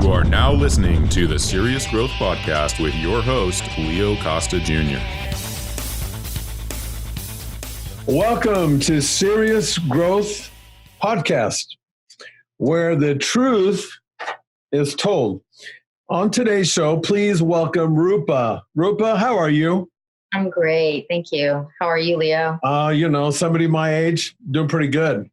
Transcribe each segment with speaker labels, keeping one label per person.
Speaker 1: You are now listening to the Serious Growth Podcast with your host, Leo Costa Jr.
Speaker 2: Welcome to Serious Growth Podcast, where the truth is told. On today's show, please welcome Rupa. Rupa, how are you?
Speaker 3: I'm great. Thank you. How are you, Leo?
Speaker 2: Somebody my age, doing pretty good.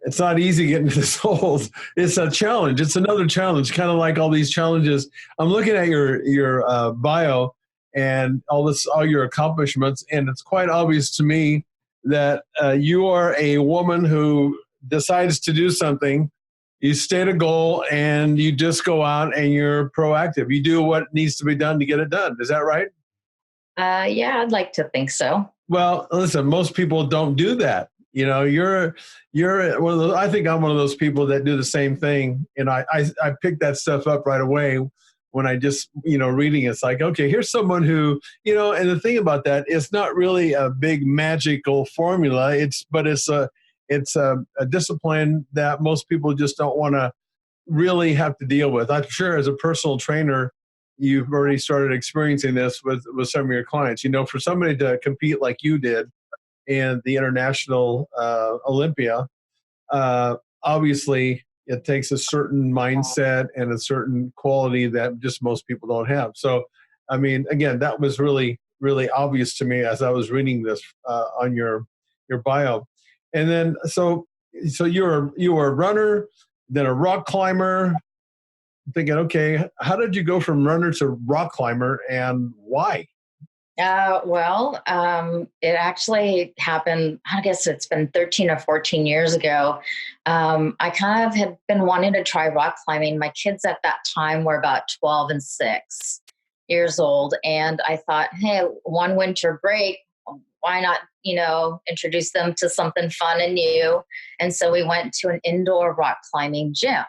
Speaker 2: It's not easy getting this old. It's a challenge. It's another challenge, kind of like all these challenges. I'm looking at your bio and all your accomplishments, and it's quite obvious to me that you are a woman who decides to do something. You state a goal, and you just go out and you're proactive. You do what needs to be done to get it done. Is that right?
Speaker 3: Yeah, I'd like to think so.
Speaker 2: Well, listen, most people don't do that. You know, you're one of those. I think I'm one of those people that do the same thing. And I picked that stuff up right away when I just, reading it. It's like, okay, here's someone who, and the thing about that, it's not really a big magical formula. It's a discipline that most people just don't want to really have to deal with. I'm sure as a personal trainer, you've already started experiencing this with some of your clients. For somebody to compete like you did in the International Olympia, obviously it takes a certain mindset and a certain quality that just most people don't have. So, I mean, again, that was really, really obvious to me as I was reading this on your bio. And then, so you were a runner, then a rock climber. I'm thinking, okay, how did you go from runner to rock climber, and why?
Speaker 3: It actually happened, I guess it's been 13 or 14 years ago. I kind of had been wanting to try rock climbing. My kids at that time were about 12 and 6 years old. And I thought, hey, one winter break, why not, introduce them to something fun and new? And so we went to an indoor rock climbing gym.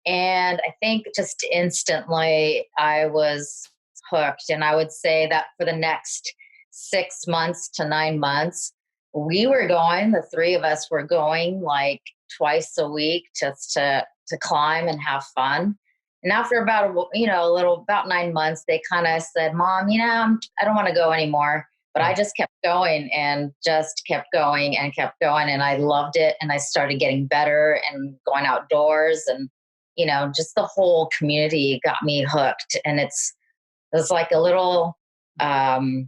Speaker 3: And I think just instantly I was hooked. And I would say that for the next 6 months to 9 months, the three of us were going like twice a week just to climb and have fun. And after about, about 9 months, they kind of said, Mom, I don't want to go anymore. But I just kept going and just kept going and kept going. And I loved it. And I started getting better and going outdoors, and, just the whole community got me hooked. And it was like a little, it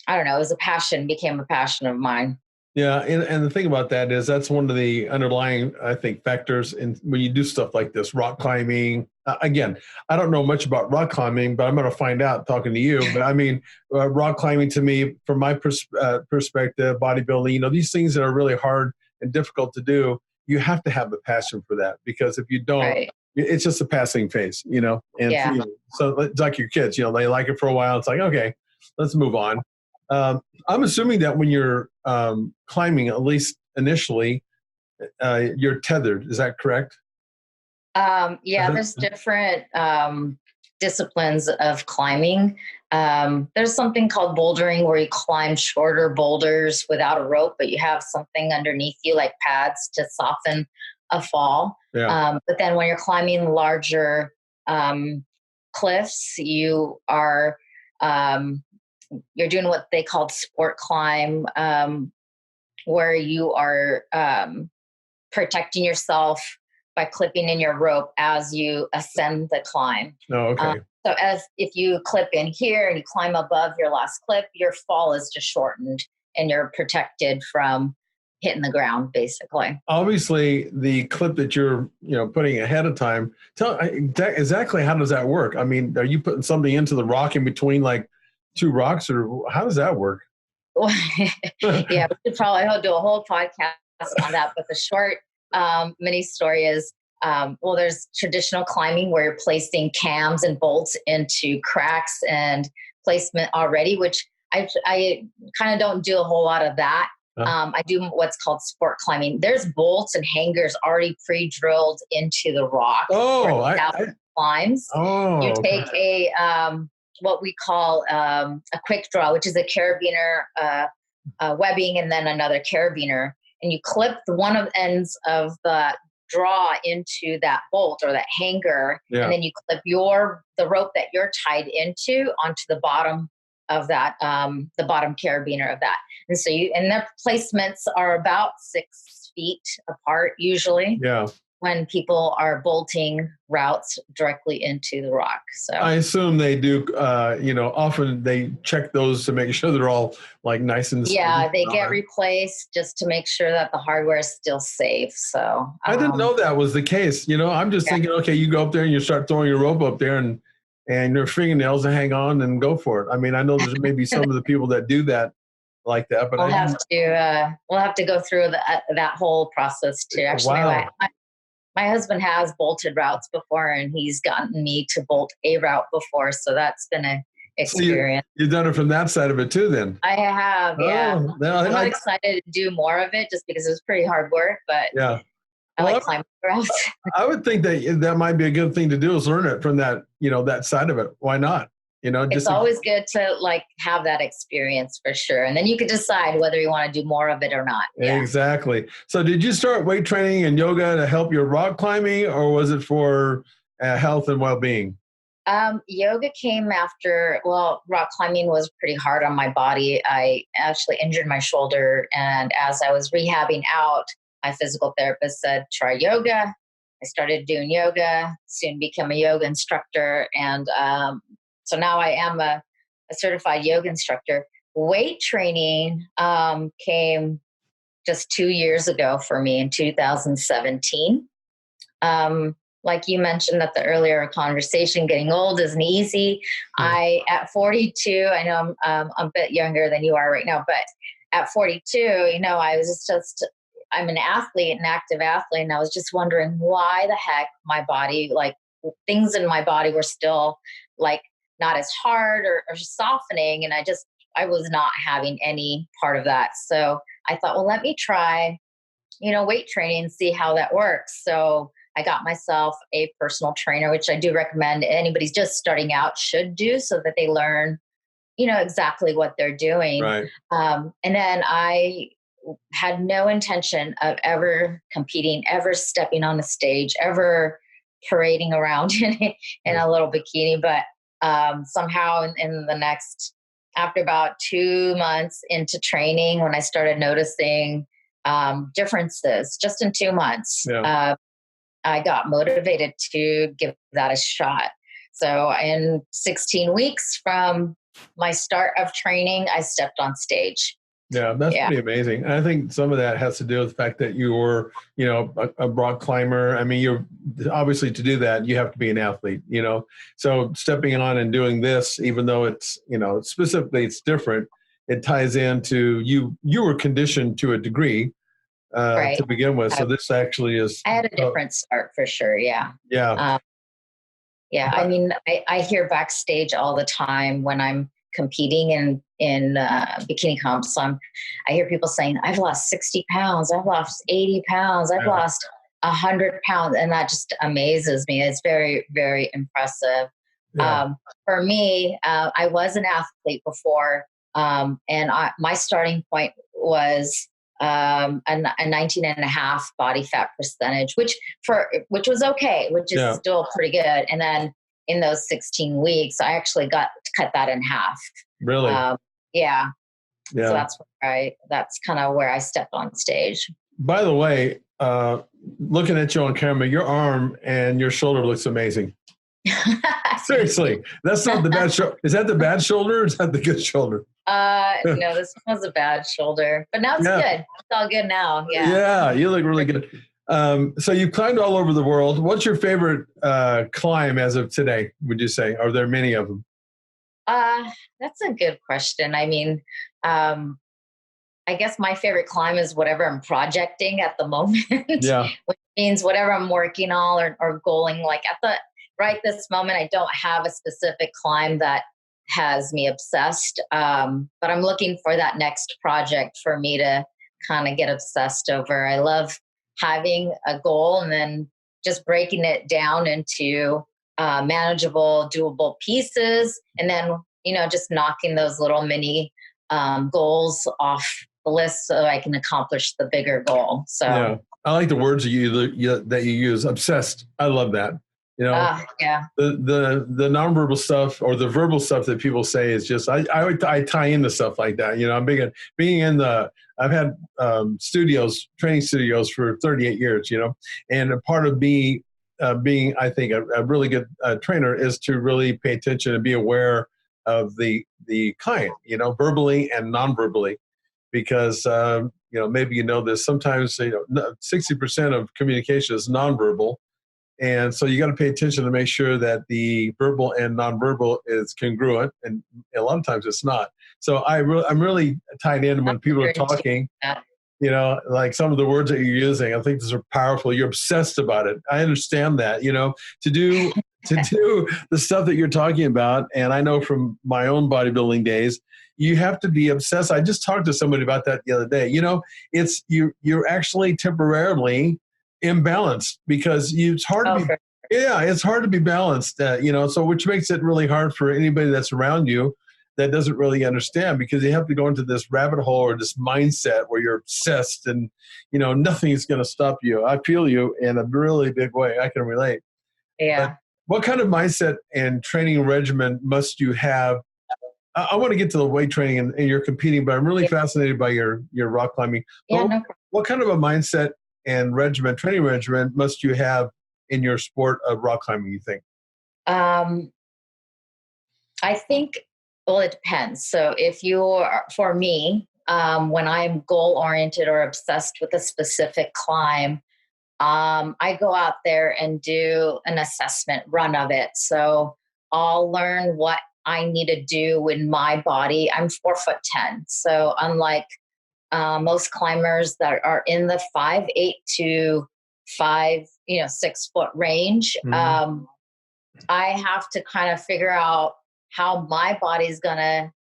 Speaker 3: was a passion, became a passion of mine.
Speaker 2: Yeah. And the thing about that is that's one of the underlying, I think, factors in when you do stuff like this, rock climbing. Again, I don't know much about rock climbing, but I'm going to find out talking to you. But I mean, rock climbing to me, from my perspective, bodybuilding, these things that are really hard and difficult to do, you have to have the passion for that, because if you don't, right, it's just a passing phase, and
Speaker 3: yeah.
Speaker 2: So it's like your kids, they like it for a while. It's like, okay, let's move on. I'm assuming that when you're climbing, at least initially, you're tethered. Is that correct?
Speaker 3: There's different disciplines of climbing. There's something called bouldering, where you climb shorter boulders without a rope, but you have something underneath you like pads to soften a fall.
Speaker 2: Yeah.
Speaker 3: But then when you're climbing larger cliffs, you are you're doing what they called sport climb, where you are protecting yourself by clipping in your rope as you ascend the climb.
Speaker 2: Oh, okay.
Speaker 3: So if you clip in here and you climb above your last clip, your fall is just shortened and you're protected from hitting the ground, basically.
Speaker 2: Obviously, the clip that you're putting ahead of time, tell exactly how does that work? I mean, are you putting something into the rock in between like two rocks, or how does that work?
Speaker 3: Yeah, we could probably do a whole podcast on that. But the short mini story is, there's traditional climbing where you're placing cams and bolts into cracks and placement already, which I kind of don't do a whole lot of that. I do what's called sport climbing. There's bolts and hangers already pre-drilled into the rock.
Speaker 2: Oh,
Speaker 3: climbs.
Speaker 2: Oh,
Speaker 3: you take a what we call a quick draw, which is a carabiner webbing and then another carabiner, and you clip one of the ends of the draw into that bolt or that hanger, and then you clip the rope that you're tied into onto the bottom of that, the bottom carabiner of that. And so and the placements are about 6 feet apart usually.
Speaker 2: Yeah.
Speaker 3: When people are bolting routes directly into the rock. So
Speaker 2: I assume they do, often they check those to make sure they're all like nice and
Speaker 3: yeah, they get replaced just to make sure that the hardware is still safe. So
Speaker 2: I didn't know that was the case. I'm just thinking, okay, you go up there and you start throwing your rope up there and your fingernails and hang on and go for it. I mean, I know there's maybe some of the people that do that like that, but
Speaker 3: we'll have to go through that whole process too. Actually,
Speaker 2: wow.
Speaker 3: My husband has bolted routes before, and he's gotten me to bolt a route before. So that's been an experience.
Speaker 2: So you've done it from that side of it too, then?
Speaker 3: I have, yeah. I'm not excited to do more of it just because it was pretty hard work, but
Speaker 2: yeah.
Speaker 3: I like climbing routes.
Speaker 2: I would think that might be a good thing to do is learn it from that, that side of it. Why not?
Speaker 3: It's always good to have that experience for sure. And then you can decide whether you want to do more of it or not.
Speaker 2: Yeah. Exactly. So did you start weight training and yoga to help your rock climbing, or was it for health and well-being?
Speaker 3: Yoga came after, rock climbing was pretty hard on my body. I actually injured my shoulder. And as I was rehabbing out, my physical therapist said, try yoga. I started doing yoga, soon became a yoga instructor. And so now I am a certified yoga instructor. Weight training came just 2 years ago for me in 2017. Like you mentioned at the earlier conversation, getting old isn't easy. At 42, I know I'm a bit younger than you are right now, but at 42, I was just I'm an athlete, an active athlete, and I was just wondering why the heck my body, things in my body were still not as hard or softening. And I was not having any part of that. So I thought, well, let me try, weight training and see how that works. So I got myself a personal trainer, which I do recommend anybody's just starting out should do so that they learn, exactly what they're doing.
Speaker 2: Right.
Speaker 3: And then I had no intention of ever competing, ever stepping on the stage, ever parading around in a little bikini. But somehow after about 2 months into training, when I started noticing differences just in 2 months, I got motivated to give that a shot. So in 16 weeks from my start of training, I stepped on stage.
Speaker 2: Yeah, that's pretty amazing. And I think some of that has to do with the fact that you were, a rock climber. I mean, you're obviously, to do that, you have to be an athlete, So stepping on and doing this, even though it's, specifically it's different, it ties into you were conditioned to a degree to begin with. So this actually is.
Speaker 3: I had a different start for sure. Yeah.
Speaker 2: Yeah.
Speaker 3: I mean, I hear backstage all the time when I'm competing in bikini comps. I hear people saying, I've lost 60 pounds. I've lost 80 pounds. I've lost 100 pounds. And that just amazes me. It's very, very impressive.
Speaker 2: Yeah.
Speaker 3: For me, I was an athlete before. And my starting point was a 19.5 body fat percentage, which was okay, which is still pretty good. And then in those 16 weeks, I actually got to cut that in half.
Speaker 2: Really?
Speaker 3: Yeah. So that's kind of where I stepped on stage.
Speaker 2: By the way, looking at you on camera, your arm and your shoulder looks amazing. Seriously, that's not the bad shoulder. Is that the bad shoulder or is that the good shoulder?
Speaker 3: No, this was a bad shoulder, but now it's good. It's all good now. Yeah.
Speaker 2: Yeah, you look really good. So you've climbed all over the world. What's your favorite climb as of today, would you say? Are there many of them?
Speaker 3: That's a good question. I mean, I guess my favorite climb is whatever I'm projecting at the moment.
Speaker 2: Yeah. Which
Speaker 3: means whatever I'm working on or goaling. Right this moment, I don't have a specific climb that has me obsessed. But I'm looking for that next project for me to kind of get obsessed over. I love having a goal and then just breaking it down into manageable, doable pieces. And then, just knocking those little mini goals off the list so I can accomplish the bigger goal. So
Speaker 2: I like the words that you use. Obsessed. I love that. You know,
Speaker 3: Yeah.
Speaker 2: The nonverbal stuff or the verbal stuff that people say is just, I tie into stuff like that. You know, I'm big at being in I've had training studios for 38 years, you know, and a part of me being, I think, a really good trainer is to really pay attention and be aware of the client, you know, verbally and non-verbally, because, you know, maybe you know this, sometimes, you know, 60% of communication is nonverbal. And so you got to pay attention to make sure that the verbal and nonverbal is congruent, and a lot of times it's not. So I'm really tied in when people are talking. You know, like some of the words that you're using, I think these are powerful. You're obsessed about it. I understand that. You know, to do the stuff that you're talking about, and I know from my own bodybuilding days, you have to be obsessed. I just talked to somebody about that the other day. You know, it's you're actually temporarily imbalanced because it's hard to be. Yeah, it's hard to be balanced. You know, so which makes it really hard for anybody that's around you that doesn't really understand, because you have to go into this rabbit hole or this mindset where you're obsessed, and you know nothing is going to stop you. I feel you in a really big way. I can relate.
Speaker 3: Yeah.
Speaker 2: But what kind of mindset and training regimen must you have? I want to get to the weight training and you're competing, but I'm really fascinated by your rock climbing.
Speaker 3: Yeah,
Speaker 2: What kind of a mindset and training regimen must you have in your sport of rock climbing, you think?
Speaker 3: I think, well, it depends. So for me, when I'm goal oriented or obsessed with a specific climb, I go out there and do an assessment run of it. So I'll learn what I need to do in my body. I'm 4'10". So unlike most climbers that are in the 5'8" to 6 foot range,
Speaker 2: Mm-hmm.
Speaker 3: I have to kind of figure out how my body's going to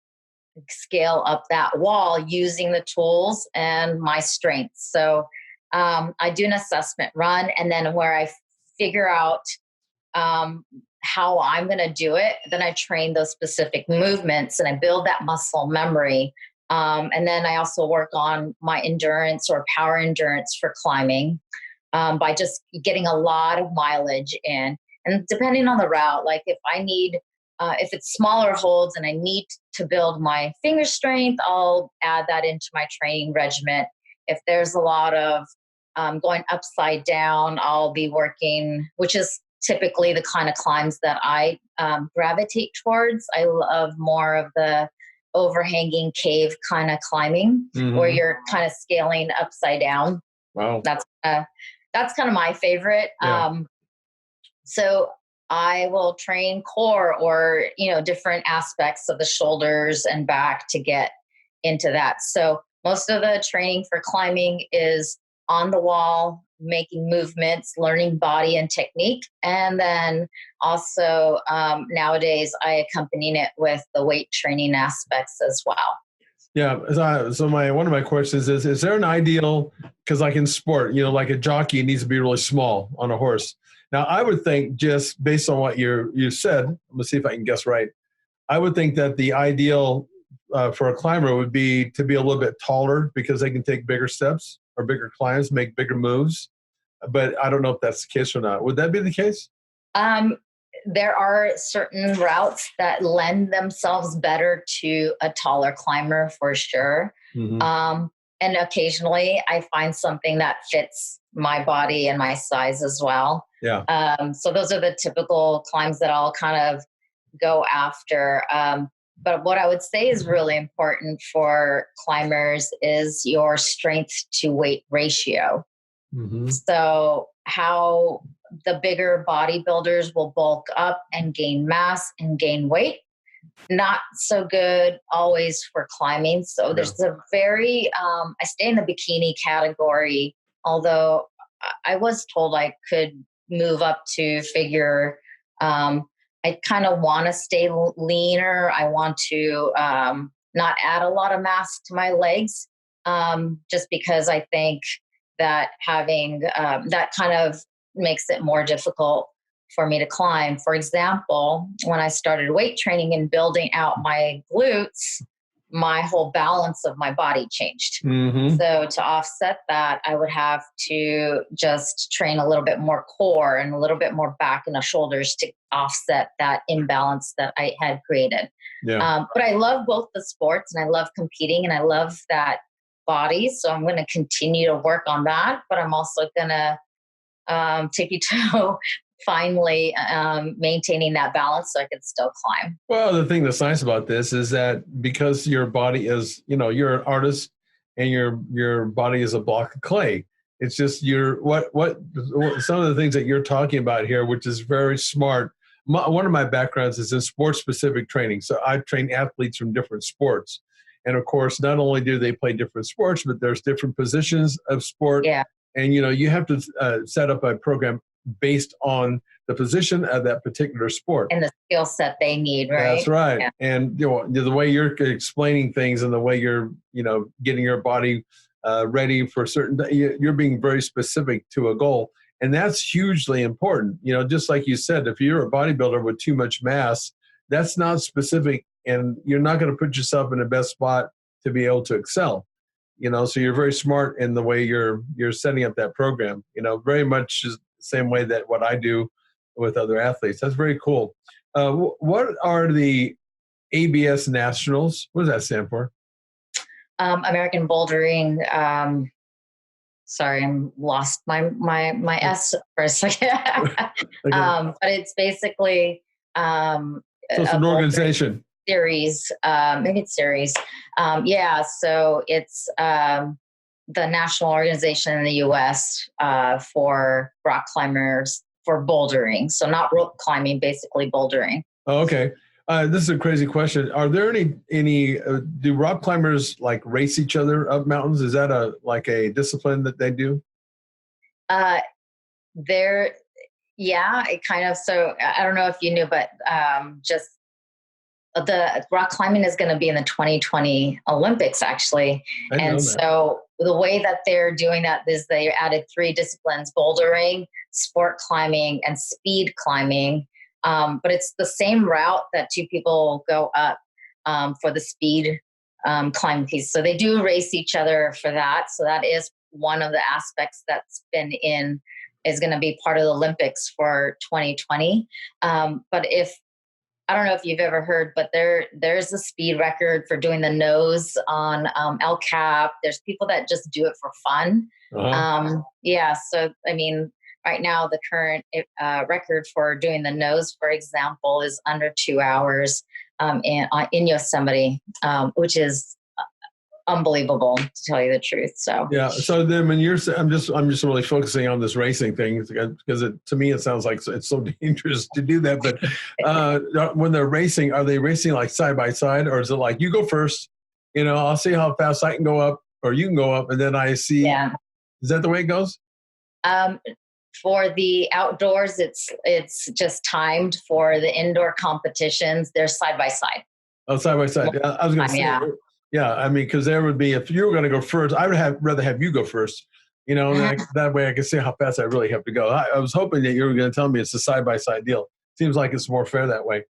Speaker 3: scale up that wall using the tools and my strengths. So I do an assessment run, and then where I figure out how I'm going to do it, then I train those specific movements and I build that muscle memory. And then I also work on my endurance or power endurance for climbing by just getting a lot of mileage in. And depending on the route, like if it's smaller holds and I need to build my finger strength, I'll add that into my training regimen. If there's a lot of going upside down, I'll be working, which is typically the kind of climbs that I gravitate towards. I love more of the overhanging cave kind of climbing, mm-hmm. where you're kind of scaling upside down.
Speaker 2: Wow.
Speaker 3: That's kind of my favorite. Yeah. So I will train core or, different aspects of the shoulders and back to get into that. So most of the training for climbing is on the wall, making movements, learning body and technique. And then also nowadays I accompany it with the weight training aspects as well.
Speaker 2: Yeah. So one of my questions is there an ideal, because like in sport, like a jockey needs to be really small on a horse. Now I would think, just based on what you said, I'm going to see if I can guess right. I would think that the ideal for a climber would be to be a little bit taller, because they can take bigger steps or bigger climbs, make bigger moves. But I don't know if that's the case or not. Would that be the case?
Speaker 3: There are certain routes that lend themselves better to a taller climber for sure. Mm-hmm. And occasionally I find something that fits my body and my size as well.
Speaker 2: Yeah.
Speaker 3: So those are the typical climbs that I'll kind of go after. But what I would say is really important for climbers is your strength to weight ratio. Mm-hmm. So how the bigger bodybuilders will bulk up and gain mass and gain weight. Not so good always for climbing. So there's a very, I stay in the bikini category, although I was told I could move up to figure. I kind of want to stay leaner. I want to not add a lot of mass to my legs, just because I think that having that kind of makes it more difficult for me to climb. For example, when I started weight training and building out my glutes, my whole balance of my body changed.
Speaker 2: Mm-hmm.
Speaker 3: So to offset that, I would have to just train a little bit more core and a little bit more back and the shoulders to offset that imbalance that I had created.
Speaker 2: Yeah.
Speaker 3: But I love both the sports and I love competing and I love that body. So I'm going to continue to work on that, but I'm also going to tippy toe finally maintaining that balance so I can still climb.
Speaker 2: Well, the thing that's nice about this is that because your body is, you're an artist and your body is a block of clay. It's just what some of the things that you're talking about here, which is very smart. One of my backgrounds is in sports specific training. So I train athletes from different sports. And of course, not only do they play different sports, but there's different positions of sport.
Speaker 3: Yeah.
Speaker 2: And, you have to set up a program based on the position of that particular sport.
Speaker 3: And the skill set they need, right?
Speaker 2: That's right.
Speaker 3: Yeah.
Speaker 2: And the way you're explaining things and the way you're, getting your body ready for certain, you're being very specific to a goal. And that's hugely important. Just like you said, if you're a bodybuilder with too much mass, that's not specific and you're not going to put yourself in the best spot to be able to excel. So you're very smart in the way you're setting up that program, very much the same way that what I do with other athletes. That's very cool. What are the ABS Nationals? What does that stand for?
Speaker 3: American Bouldering. Sorry, I'm lost my S for a second.
Speaker 2: Okay.
Speaker 3: But it's basically
Speaker 2: so it's an organization.
Speaker 3: Series, maybe it's series. So it's the national organization in the U.S. For rock climbers for bouldering. So not rope climbing, basically bouldering.
Speaker 2: Oh, okay. This is a crazy question. Are there any do rock climbers like race each other up mountains? Is that a discipline that they do?
Speaker 3: It kind of, so I don't know if you knew, but just the rock climbing is going to be in the 2020 Olympics, actually. And so the way that they're doing that is they added 3 disciplines: bouldering, sport climbing, and speed climbing. But it's the same route that 2 people go up for the speed climb piece. So they do race each other for that. So that is one of the aspects that's is going to be part of the Olympics for 2020. But I don't know if you've ever heard, but there's a speed record for doing the nose on El Cap. There's people that just do it for fun.
Speaker 2: Uh-huh.
Speaker 3: So, I mean, right now the current record for doing the nose, for example, is under 2 hours in Yosemite, which is unbelievable, to tell you the truth. So
Speaker 2: yeah. So then when I'm just really focusing on this racing thing because to me it sounds like it's so dangerous to do that. But when they're racing, are they racing like side by side, or is it like you go first? I'll see how fast I can go up, or you can go up, and then I see. Yeah. Is that the way it goes? For
Speaker 3: the outdoors, it's just timed. For the indoor competitions, they're side by side.
Speaker 2: Oh, side by side. Yeah, I was going to say. Yeah. Yeah, I mean, because there would be, if you were going to go first, I would rather have you go first, that way I can see how fast I really have to go. I was hoping that you were going to tell me it's a side-by-side deal. Seems like it's more fair that way.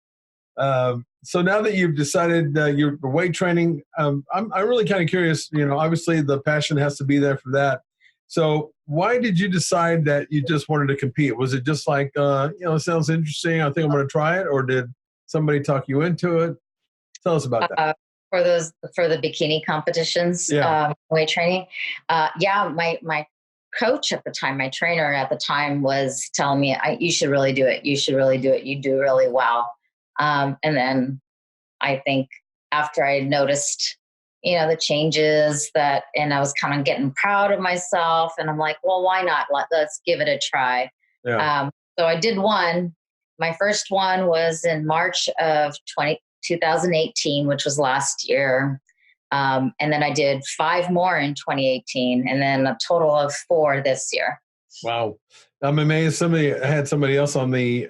Speaker 2: So now that you've decided your weight training, I'm really kind of curious, obviously the passion has to be there for that. So why did you decide that you just wanted to compete? Was it just like, it sounds interesting, I think I'm going to try it, or did somebody talk you into it? Tell us about that.
Speaker 3: For the bikini competitions, weight training. My coach at the time, my trainer at the time, was telling me, you should really do it. You should really do it. You do really well. And then I think after I noticed, the changes and I was kind of getting proud of myself, and I'm like, well, why not? Let's give it a try. Yeah. So I did one. My first one was in March of 2018, which was last year. And then I did 5 more in 2018, and then a total of 4 this year.
Speaker 2: Wow. I'm amazed. I had somebody else on the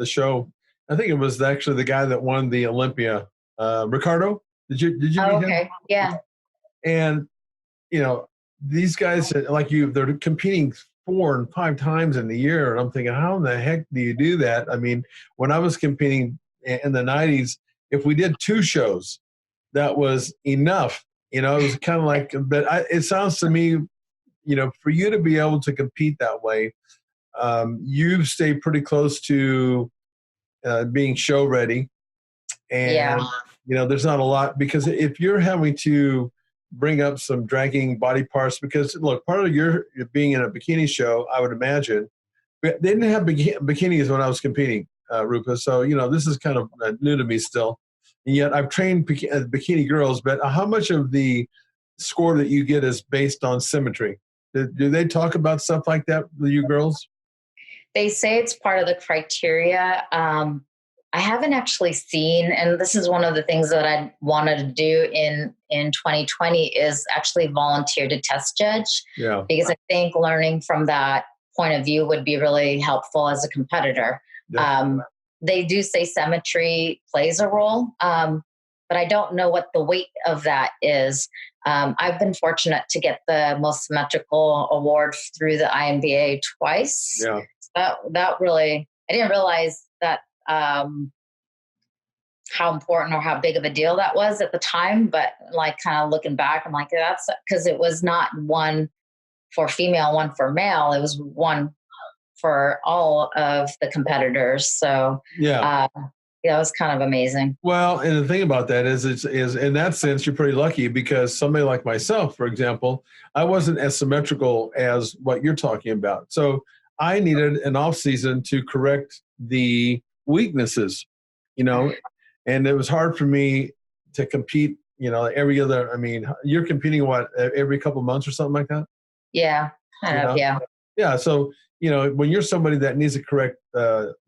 Speaker 2: show. I think it was actually the guy that won the Olympia, Ricardo. Did you meet him?
Speaker 3: Okay. Yeah.
Speaker 2: And, these guys like you, they're competing 4 and 5 times in the year. And I'm thinking, how in the heck do you do that? I mean, when I was competing in the 90s, if we did 2 shows, that was enough. It was kind of like, but it sounds to me, for you to be able to compete that way, you stay pretty close to being show ready. And, there's not a lot, because if you're having to bring up some dragging body parts, because look, part of your being in a bikini show, I would imagine, they didn't have bikinis when I was competing, Rupa. So, this is kind of new to me still. And yet I've trained bikini girls, but how much of the score that you get is based on symmetry? Do they talk about stuff like that with you girls?
Speaker 3: They say it's part of the criteria. I haven't actually seen, and this is one of the things that I wanted to do in 2020 is actually volunteer to test judge.
Speaker 2: Yeah.
Speaker 3: Because I think learning from that point of view would be really helpful as a competitor. They do say symmetry plays a role, but I don't know what the weight of that is. I've been fortunate to get the most symmetrical award through the INBA twice.
Speaker 2: Yeah.
Speaker 3: That really, I didn't realize that how important or how big of a deal that was at the time. But like kind of looking back, I'm like, that's because it was not one for female, one for male. It was one for all of the competitors. So that was kind of amazing.
Speaker 2: Well, and the thing about that is in that sense, you're pretty lucky, because somebody like myself, for example, I wasn't as symmetrical as what you're talking about. So I needed an off season to correct the weaknesses, and it was hard for me to compete, every other, you're competing every couple of months or something like that?
Speaker 3: Yeah. Yeah.
Speaker 2: Yeah. So, when you're somebody that needs to correct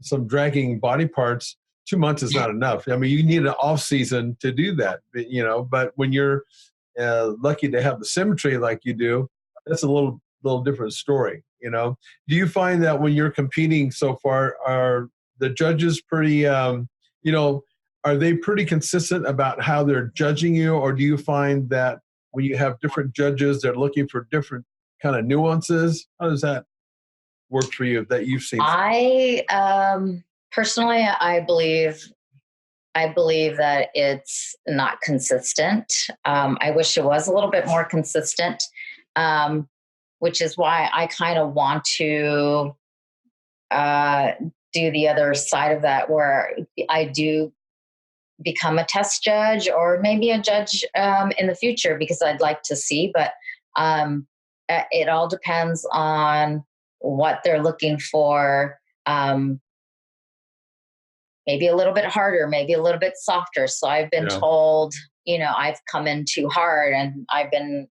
Speaker 2: some dragging body parts, 2 months is not enough. You need an off season to do that, but when you're lucky to have the symmetry like you do, that's a little different story. Do you find that when you're competing so far, are the judges pretty, are they pretty consistent about how they're judging you? Or do you find that when you have different judges, they're looking for different kind of nuances? How does that work for you that you've seen?
Speaker 3: I personally, I believe that it's not consistent. I wish it was a little bit more consistent, which is why I kind of want to do the other side of that, where I do become a test judge or maybe a judge in the future, because I'd like to see. But it all depends on what they're looking for. Maybe a little bit harder, maybe a little bit softer. So I've been told, I've come in too hard and I've been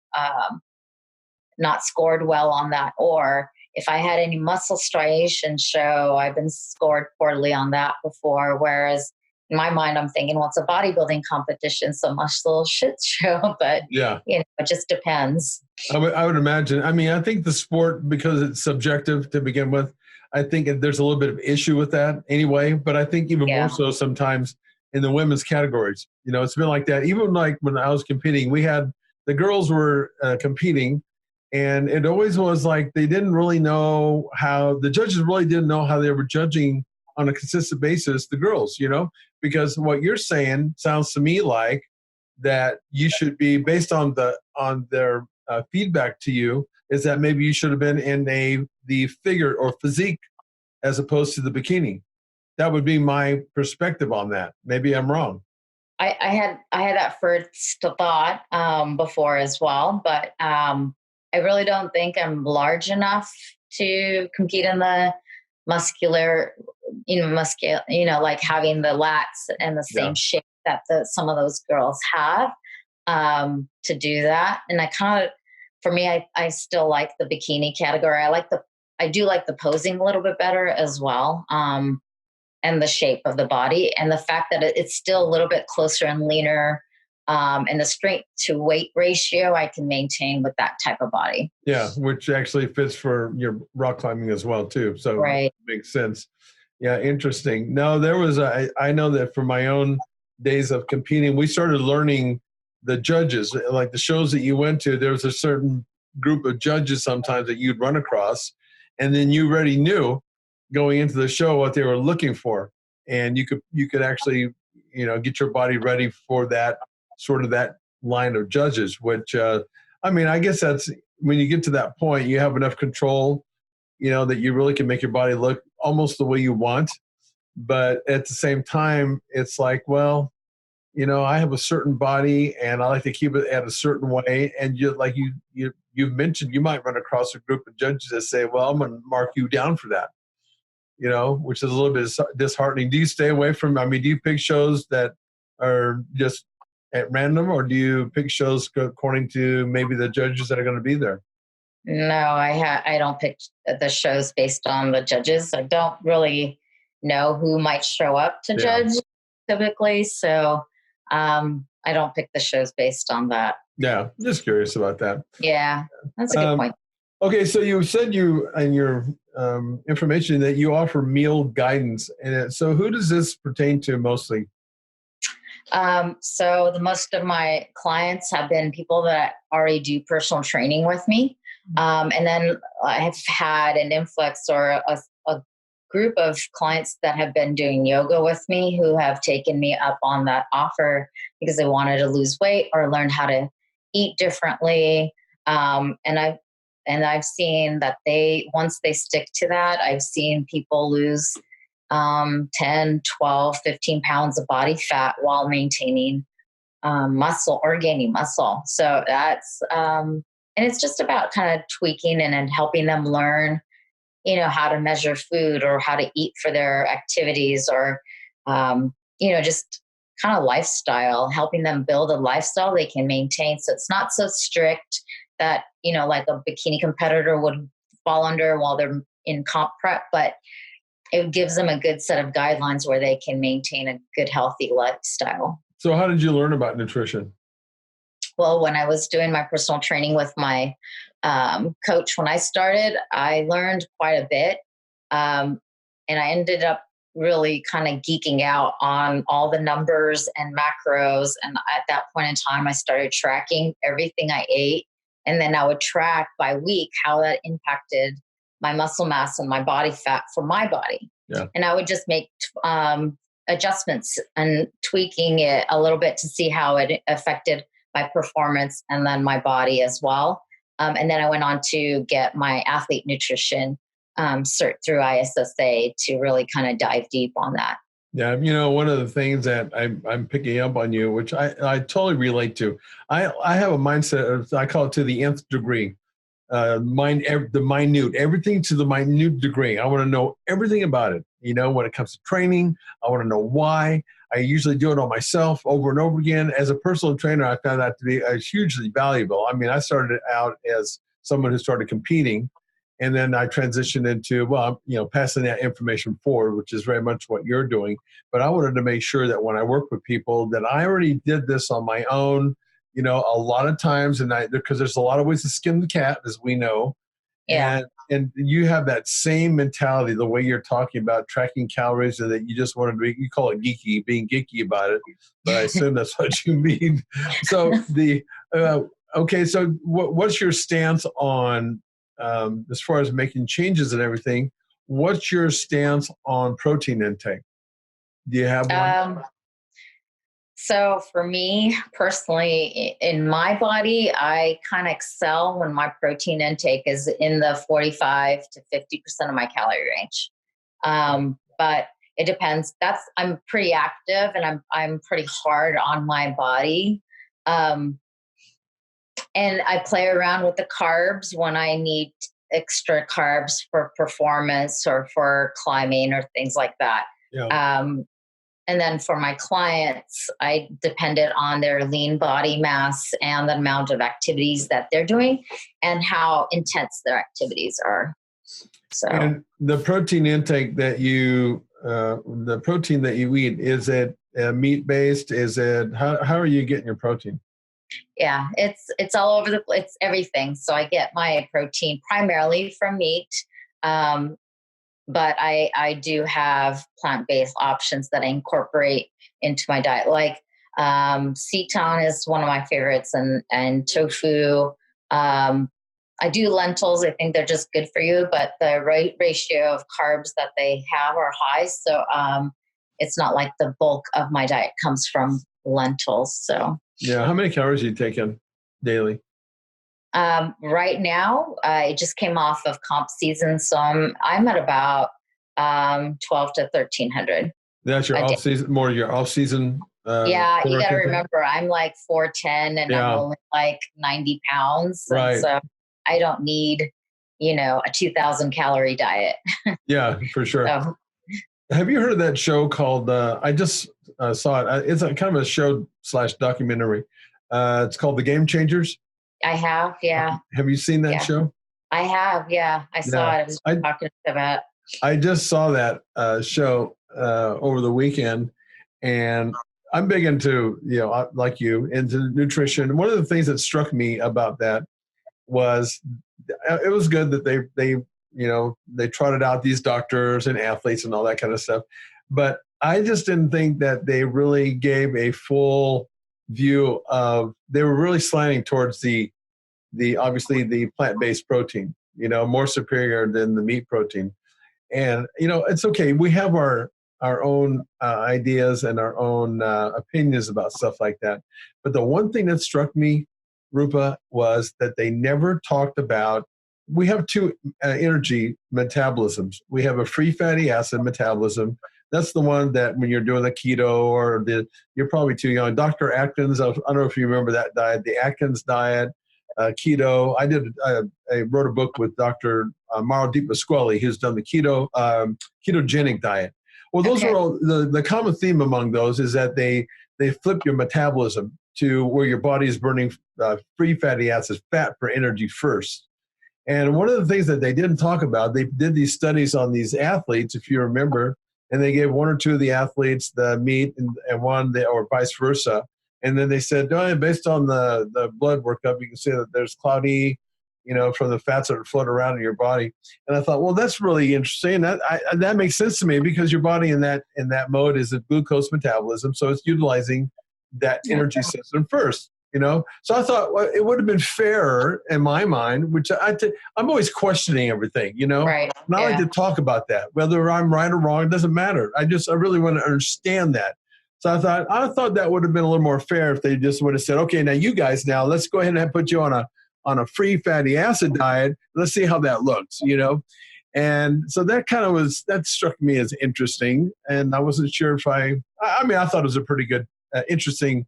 Speaker 3: not scored well on that. Or if I had any muscle striation show, I've been scored poorly on that before. Whereas in my mind, I'm thinking, well, it's a bodybuilding competition, so muscle shit show. But it just depends.
Speaker 2: I would imagine. I think the sport, because it's subjective to begin with, I think there's a little bit of issue with that anyway. But I think even more so sometimes in the women's categories. It's been like that. Even like when I was competing, we had the girls were competing, and it always was like they didn't really know how, the judges really didn't know how they were judging on a consistent basis the girls, because what you're saying sounds to me like that you should be, based on their feedback to you, is that maybe you should have been in the figure or physique as opposed to the bikini. That would be my perspective on that. Maybe I'm wrong.
Speaker 3: I had that first thought before as well, but I really don't think I'm large enough to compete in the muscular, like having the lats and the same shape that some of those girls have to do that. And I kind of, for me, I still like the bikini category. I do like the posing a little bit better as well. And the shape of the body, and the fact that it's still a little bit closer and leaner, and the strength to weight ratio I can maintain with that type of body.
Speaker 2: Yeah, which actually fits for your rock climbing as well too. So it makes sense. Yeah, interesting. No, there was I know that from my own days of competing, we started learning the judges, like the shows that you went to. There was a certain group of judges sometimes that you'd run across, and then you already knew going into the show what they were looking for, and you could actually get your body ready for that sort of that line of judges, which, I mean, I guess that's when you get to that point, you have enough control, that you really can make your body look almost the way you want. But at the same time, it's like, well, I have a certain body and I like to keep it at a certain way. And you've mentioned, you might run across a group of judges that say, well, I'm going to mark you down for that, which is a little bit disheartening. Do you stay away from, do you pick shows that are just at random, or do you pick shows according to maybe the judges that are going to be there?
Speaker 3: No, I don't pick the shows based on the judges. I don't really know who might show up to judge typically. So I don't pick the shows based on that.
Speaker 2: Yeah, just curious about that.
Speaker 3: Yeah, that's a good point.
Speaker 2: Okay, so you said in your information that you offer meal guidance. And so who does this pertain to mostly?
Speaker 3: So the most of my clients have been people that already do personal training with me. And then I've had an influx or a group of clients that have been doing yoga with me who have taken me up on that offer because they wanted to lose weight or learn how to eat differently. And I've seen that once they stick to that, I've seen people lose 10, 12, 15 pounds of body fat while maintaining muscle or gaining muscle. So that's, and it's just about kind of tweaking and helping them learn, how to measure food or how to eat for their activities or, just kind of lifestyle, helping them build a lifestyle they can maintain. So it's not so strict that, like a bikini competitor would fall under while they're in comp prep, but it gives them a good set of guidelines where they can maintain a good, healthy lifestyle.
Speaker 2: So how did you learn about nutrition?
Speaker 3: Well, when I was doing my personal training with my coach, when I started, I learned quite a bit. And I ended up really kind of geeking out on all the numbers and macros. And at that point in time, I started tracking everything I ate. And then I would track by week how that impacted my muscle mass and my body fat for my body.
Speaker 2: Yeah.
Speaker 3: And I would just make adjustments and tweaking it a little bit to see how it affected my performance and then my body as well. And then I went on to get my athlete nutrition cert through ISSA to really kind of dive deep on that.
Speaker 2: Yeah, one of the things that I'm picking up on you, which I totally relate to, I have a mindset of, I call it to the nth degree, the minute, everything to the minute degree. I want to know everything about it. When it comes to training, I want to know why. I usually do it on myself over and over again. As a personal trainer, I found that to be hugely valuable. I started out as someone who started competing, and then I transitioned into, passing that information forward, which is very much what you're doing. But I wanted to make sure that when I work with people that I already did this on my own, a lot of times, because there's a lot of ways to skin the cat, as we know.
Speaker 3: Yeah.
Speaker 2: And you have that same mentality, the way you're talking about tracking calories, and that you just want to be, you call it geeky, being geeky about it, but I assume that's what you mean. So okay, so what's your stance on, as far as making changes and everything, what's your stance on protein intake? Do you have one?
Speaker 3: So for me personally, in my body, I kind of excel when my protein intake is in the 45 to 50% of my calorie range. But it depends. I'm pretty active and I'm pretty hard on my body. And I play around with the carbs when I need extra carbs for performance or for climbing or things like that.
Speaker 2: Yeah.
Speaker 3: And then for my clients, I depended on their lean body mass and the amount of activities that they're doing and how intense their activities are. So,
Speaker 2: and the protein intake that you eat, is it meat based? Is it, how are you getting your protein?
Speaker 3: Yeah, it's all over the place. It's everything. So I get my protein primarily from meat. But I do have plant-based options that I incorporate into my diet. Like seitan is one of my favorites, and tofu. I do lentils. I think they're just good for you, but the ratio of carbs that they have are high. So it's not like the bulk of my diet comes from lentils. So
Speaker 2: Yeah. How many calories do you take in daily?
Speaker 3: Right now, I just came off of comp season, so I'm at about 12 to 1300.
Speaker 2: That's your off season, more your off season.
Speaker 3: Yeah, you got to remember, I'm like 4'10" and I'm only like 90 pounds.
Speaker 2: Right.
Speaker 3: And so I don't need, a 2,000 calorie diet.
Speaker 2: Yeah, for sure. So. Have you heard of that show called, I just saw it. It's a kind of a show / documentary. It's called The Game Changers.
Speaker 3: I have, yeah.
Speaker 2: Have you seen that show?
Speaker 3: I have, yeah. I saw it. I was talking about.
Speaker 2: I just saw that show over the weekend, and I'm big into, like you, into nutrition. One of the things that struck me about that was it was good that they trotted out these doctors and athletes and all that kind of stuff. But I just didn't think that they really gave a full view of, they were really slanting towards the obviously the plant-based protein, more superior than the meat protein. And, it's okay. We have our own ideas and our own opinions about stuff like that. But the one thing that struck me, Rupa, was that they never talked about, we have two energy metabolisms. We have a free fatty acid metabolism. That's the one that when you're doing the keto or you're probably too young. Dr. Atkins, I don't know if you remember that diet, the Atkins diet, keto. I wrote a book with Dr. Mauro Di Pasquale, who's done the ketogenic diet. Well, those are all, the common theme among those is that they flip your metabolism to where your body is burning free fatty acids, fat for energy first. And one of the things that they didn't talk about, they did these studies on these athletes, if you remember, and they gave one or two of the athletes the meat and one, or vice versa. And then they said, based on the blood workup, you can see that there's cloudy, from the fats that are floating around in your body. And I thought, well, that's really interesting. That makes sense to me because your body in that mode is a glucose metabolism. So it's utilizing that energy system first, So I thought, well, it would have been fairer in my mind, which I'm always questioning everything,
Speaker 3: Right.
Speaker 2: And I like to talk about that. Whether I'm right or wrong, it doesn't matter. I really want to understand that. So I thought that would have been a little more fair if they just would have said, okay, now you guys, let's go ahead and put you on a free fatty acid diet. Let's see how that looks, And so that struck me as interesting. And I wasn't sure if I thought it was a pretty good, interesting,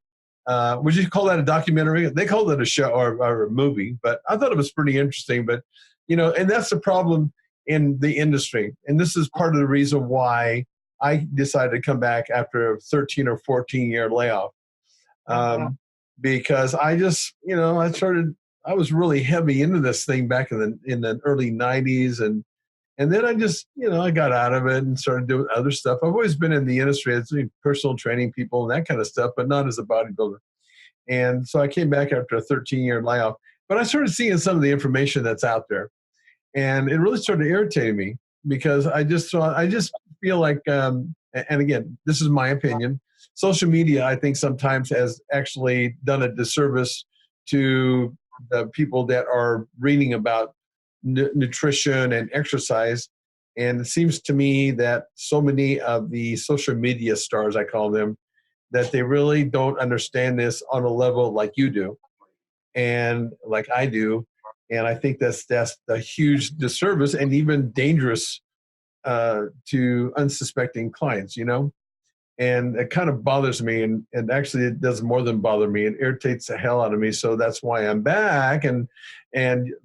Speaker 2: would you call that a documentary? They called it a show or a movie, but I thought it was pretty interesting. But, and that's the problem in the industry. And this is part of the reason why I decided to come back after a 13 or 14 year layoff. Because I just, I was really heavy into this thing back in the early 90s. And then I just, I got out of it and started doing other stuff. I've always been in the industry as personal training people and that kind of stuff, but not as a bodybuilder. And so I came back after a 13-year layoff, but I started seeing some of the information that's out there. And it really started irritating me because I just feel like, and again, this is my opinion, social media, I think sometimes has actually done a disservice to the people that are reading about nutrition and exercise. And it seems to me that so many of the social media stars, I call them, that they really don't understand this on a level like you do and like I do. And I think that's a huge disservice and even dangerous to unsuspecting clients, And it kind of bothers me. And actually it does more than bother me. It irritates the hell out of me. So that's why I'm back. And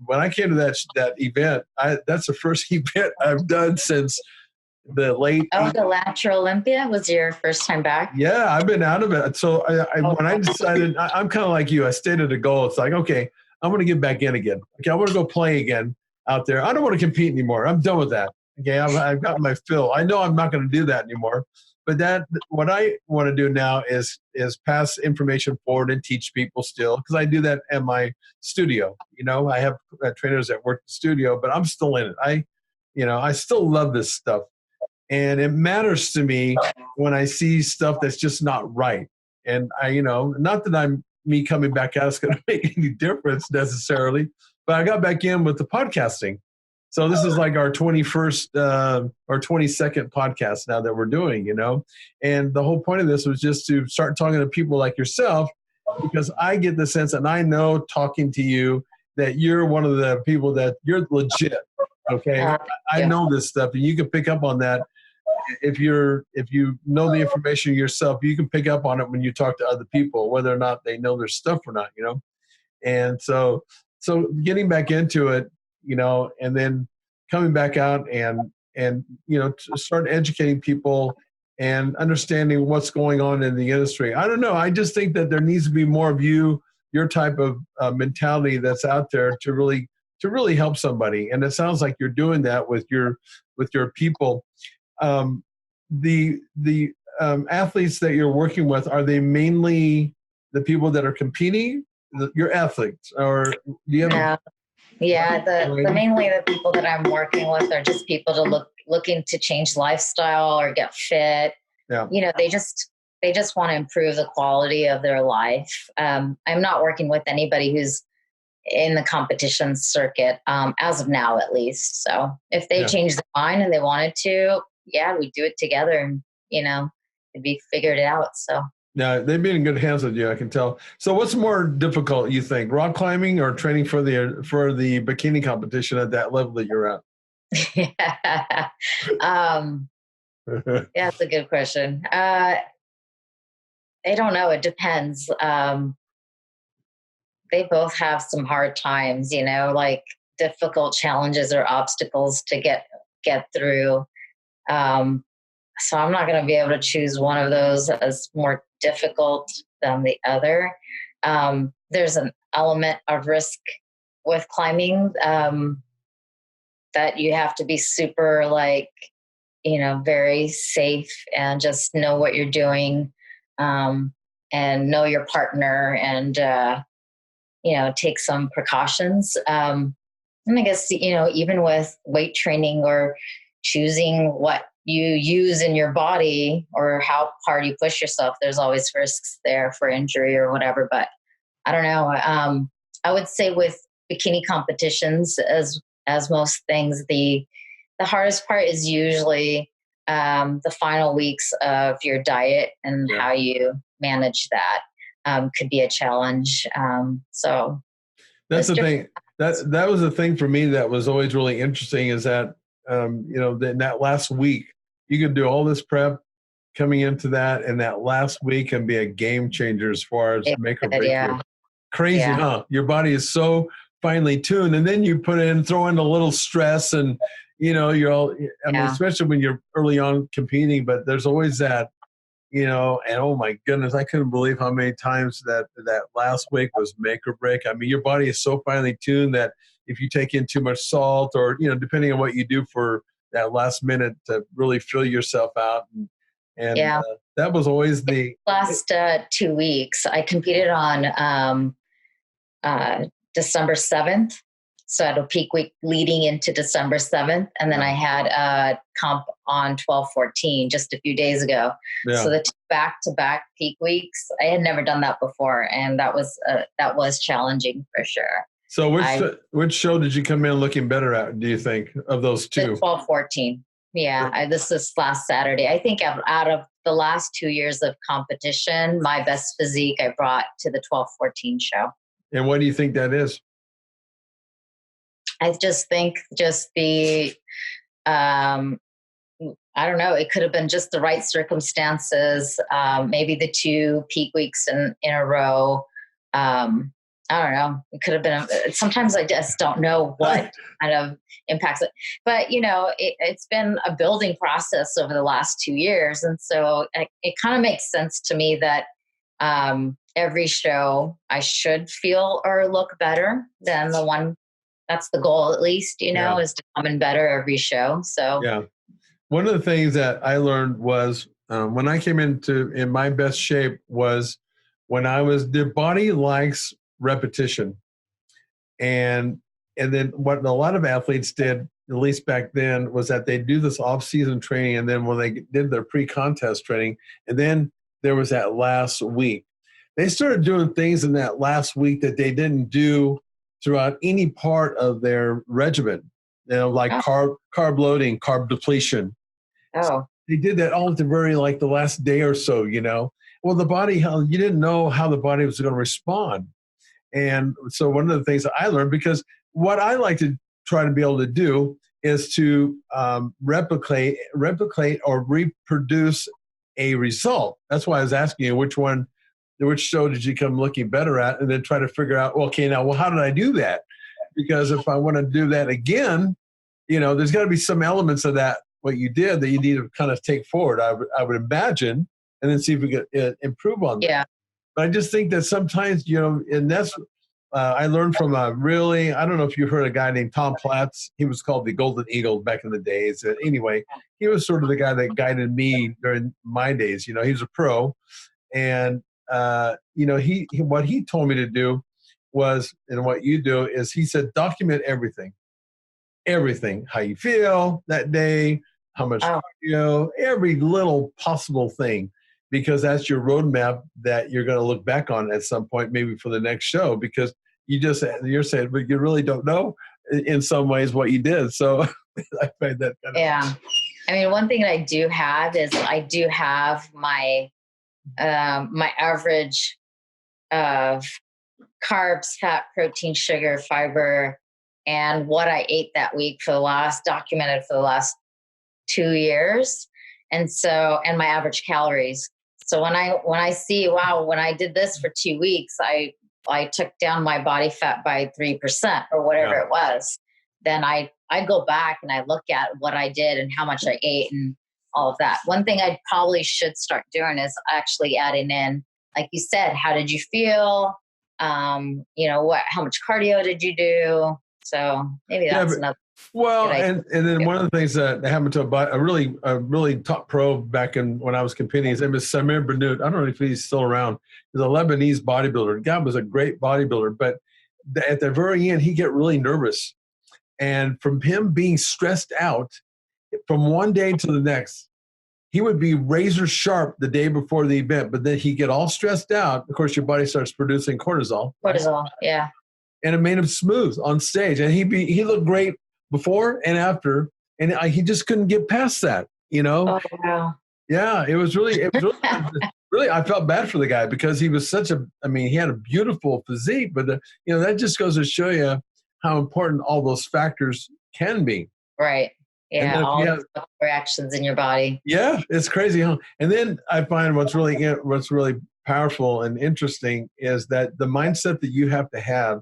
Speaker 2: when I came to that event, that's the first event I've done since the late.
Speaker 3: The Lateral Olympia was your first time back?
Speaker 2: Yeah, I've been out of it. So when I decided, I'm kind of like you, I stated a goal. It's like, okay, I'm going to get back in again. Okay, I want to go play again out there. I don't want to compete anymore. I'm done with that. Okay, I've got my fill. I know I'm not going to do that anymore. But what I want to do now is pass information forward and teach people still, because I do that at my studio. I have trainers that work the studio, but I'm still in it. I still love this stuff. And it matters to me when I see stuff that's just not right. And not that me coming back out is going to make any difference necessarily, but I got back in with the podcasting. So this is like our 21st or 22nd podcast now that we're doing, And the whole point of this was just to start talking to people like yourself because I get the sense, and I know talking to you, that you're one of the people that you're legit. Okay. I know this stuff, and you can pick up on that. If you know the information yourself, you can pick up on it when you talk to other people, whether or not they know their stuff or not, And so getting back into it, and then coming back out and to start educating people and understanding what's going on in the industry. I don't know. I just think that there needs to be more of your type of mentality that's out there to really help somebody. And it sounds like you're doing that with your people. The athletes that you're working with, are they mainly the people that are competing? Your athletes, or do you have?
Speaker 3: The mainly the people that I'm working with are just people looking to change lifestyle or get fit.
Speaker 2: Yeah.
Speaker 3: They just want to improve the quality of their life. I'm not working with anybody who's in the competition circuit, as of now, at least. So if they change their mind and they wanted to, we do it together, and it'd be figured out. So.
Speaker 2: Yeah, they've been in good hands with you, I can tell. So what's more difficult, you think, rock climbing or training for the bikini competition at that level that you're at?
Speaker 3: That's a good question. I don't know. It depends. They both have some hard times, like difficult challenges or obstacles to get through. So I'm not going to be able to choose one of those as more difficult than the other. There's an element of risk with climbing that you have to be super, very safe and just know what you're doing, and know your partner, and take some precautions. And I guess even with weight training or choosing what you use in your body or how hard you push yourself, there's always risks there for injury or whatever. But I don't know. I would say with bikini competitions, as most things, the hardest part is usually the final weeks of your diet and how you manage that. Could be a challenge. So
Speaker 2: that's the thing. That was the thing for me that was always really interesting, is that in that last week, you can do all this prep coming into that, and that last week can be a game changer as far as make or break. Crazy, huh? Your body is so finely tuned, and then you throw in a little stress, and you're all. I mean, especially when you're early on competing, but there's always that, and oh my goodness, I couldn't believe how many times that last week was make or break. I mean, your body is so finely tuned that if you take in too much salt, or depending on what you do for that last minute to really fill yourself out, and that was always the
Speaker 3: last 2 weeks. I competed on December 7th, so I had a peak week leading into December 7th, and then I had a comp on 12/14 just a few days ago. So the back-to-back peak weeks, I had never done that before, and that was challenging for sure.
Speaker 2: So which show did you come in looking better at, do you think, of those two?
Speaker 3: 12/14. Yeah, this is last Saturday. I think out of the last 2 years of competition, my best physique I brought to the 12/14 show.
Speaker 2: And what do you think that is?
Speaker 3: I just think the, I don't know, it could have been just the right circumstances, maybe the 2 peak weeks in a row. I don't know. It could have been, sometimes I just don't know what kind of impacts it. But, it's been a building process over the last 2 years. And so it kind of makes sense to me that every show I should feel or look better than the one. That's the goal, at least, is to come in better every show. So,
Speaker 2: one of the things that I learned was when I came in my best shape was when the body likes repetition. And then what a lot of athletes did, at least back then, was that they do this off-season training, and then when they did their pre-contest training, and then there was that last week. They started doing things in that last week that they didn't do throughout any part of their regimen, like carb loading, carb depletion.
Speaker 3: Oh.
Speaker 2: They did that all at the very, the last day or so, Well, the body, you didn't know how the body was going to respond. And so one of the things that I learned, because what I like to try to be able to do is to replicate or reproduce a result. That's why I was asking you which show did you come looking better at, and then try to figure out, okay, now, well, how did I do that? Because if I want to do that again, there's got to be some elements of that, what you did, that you need to kind of take forward, I would imagine, and then see if we could improve on that.
Speaker 3: Yeah.
Speaker 2: But I just think that sometimes, and that's, I learned from I don't know if you've heard a guy named Tom Platz. He was called the Golden Eagle back in the days. Anyway, he was sort of the guy that guided me during my days. He was a pro. And, he what he told me to do was, and what you do is, he said, document everything, how you feel that day, how much cardio, every little possible thing, because that's your roadmap that you're going to look back on at some point, maybe for the next show, because you're saying, but you really don't know in some ways what you did. So I find that kind of
Speaker 3: I mean, one thing that I do have is I do have my my average of carbs, fat, protein, sugar, fiber, and what I ate that week documented for the last 2 years. And my average calories. So when I see, wow, when I did this for 2 weeks, I took down my body fat by 3% or whatever it was. Then I go back and I look at what I did and how much I ate and all of that. One thing I probably should start doing is actually adding in, like you said, how did you feel? How much cardio did you do? So maybe that's another.
Speaker 2: Well, and then one of the things that happened to a really top pro back when I was competing, his name is Samir Benoot. I don't know if he's still around. He's a Lebanese bodybuilder. The guy was a great bodybuilder, but at the very end, he get really nervous. And from him being stressed out from one day to the next, he would be razor sharp the day before the event, but then he'd get all stressed out. Of course, your body starts producing cortisol.
Speaker 3: Yeah.
Speaker 2: And it made him smooth on stage. And he looked great before and after, and he just couldn't get past that,
Speaker 3: Oh, wow.
Speaker 2: Yeah, it was really, really, I felt bad for the guy, because he was he had a beautiful physique, but that just goes to show you how important all those factors can be.
Speaker 3: Right. Yeah. All the reactions in your body.
Speaker 2: Yeah. It's crazy. Huh? And then I find what's really powerful and interesting is that the mindset that you have to have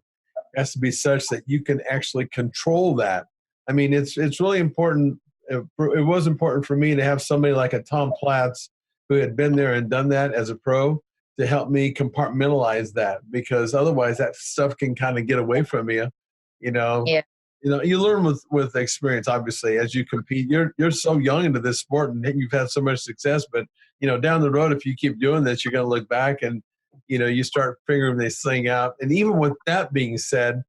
Speaker 2: has to be such that you can actually control that. I mean, it's really important. It was important for me to have somebody like a Tom Platz, who had been there and done that as a pro, to help me compartmentalize that, because otherwise that stuff can kind of get away from you. Yeah. You learn with experience, obviously, as you compete. You're so young into this sport, and you've had so much success, but down the road, if you keep doing this, you're going to look back and you start figuring this thing out. And even with that being said,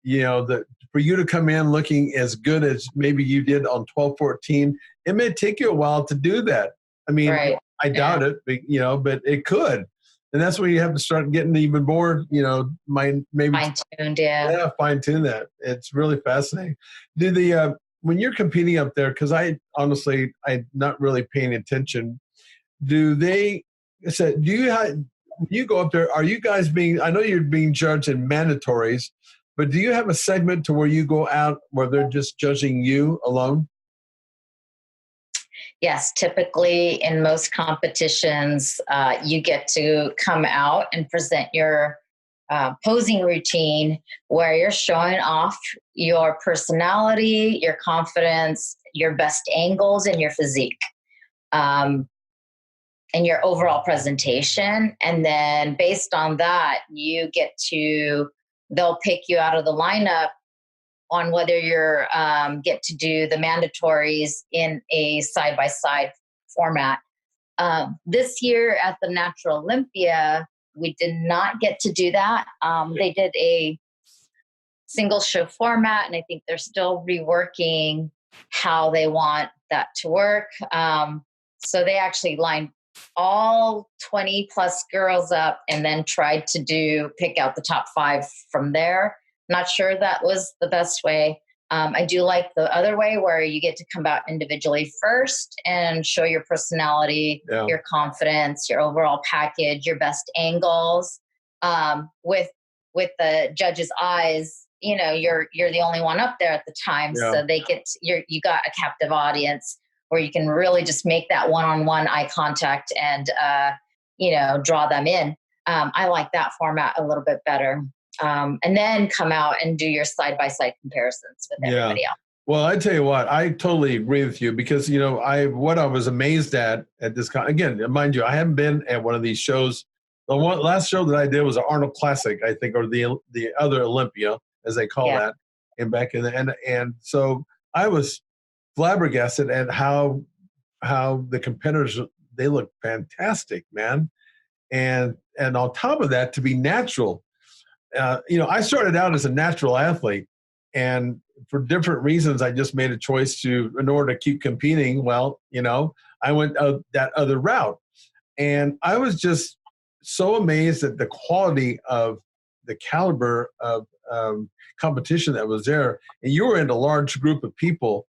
Speaker 2: for you to come in looking as good as maybe you did on 12-14, it may take you a while to do that. I mean, right. I doubt it, but it could. And that's when you have to start getting even more, maybe
Speaker 3: fine-tuned. Yeah,
Speaker 2: fine-tune that. It's really fascinating. When you're competing up there, because I'm not really paying attention. When you go up there, are you guys I know you're being judged in mandatories, but do you have a segment to where you go out where they're just judging you alone?
Speaker 3: Yes, typically in most competitions, you get to come out and present your posing routine, where you're showing off your personality, your confidence, your best angles, and your physique, and your overall presentation. And then based on that, they'll pick you out of the lineup on whether you're get to do the mandatories in a side-by-side format. This year at the Natural Olympia, we did not get to do that. They did a single show format, and I think they're still reworking how they want that to work. So they actually lined all 20 plus girls up and then tried to pick out the top 5 from there. Not sure that was the best way. I do like the other way where you get to come out individually first and show your personality, your confidence, your overall package, your best angles. With the judge's eyes, you're the only one up there at the time, so they you got a captive audience where you can really just make that one-on-one eye contact and draw them in. I like that format a little bit better. And then come out and do your side-by-side comparisons with everybody else.
Speaker 2: Well, I tell you what, I totally agree with you because, what I was amazed at this, again, mind you, I haven't been at one of these shows. The last show that I did was an Arnold Classic, I think, or the other Olympia, as they call that, and back in the and so I was flabbergasted at how the competitors, they look fantastic, man, and on top of that, to be natural. I started out as a natural athlete, and for different reasons, I just made a choice in order to keep competing. Well, I went that other route, and I was just so amazed at the quality of the caliber of competition that was there. And you were in a large group of people,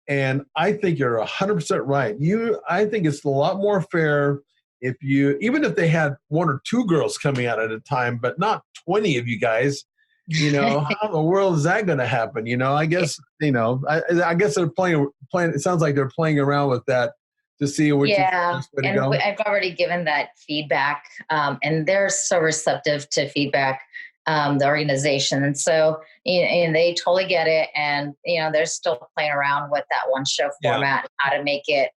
Speaker 2: and I think you're 100% right. I think it's a lot more fair even if they had one or two girls coming out at a time, but not 20 of you guys, how in the world is that going to happen? I guess, I guess they're playing, it sounds like they're playing around with that to see which is the best way to go.
Speaker 3: I've already given that feedback, and they're so receptive to feedback, the organization. And so, and they totally get it. And, they're still playing around with that one show format, how to make it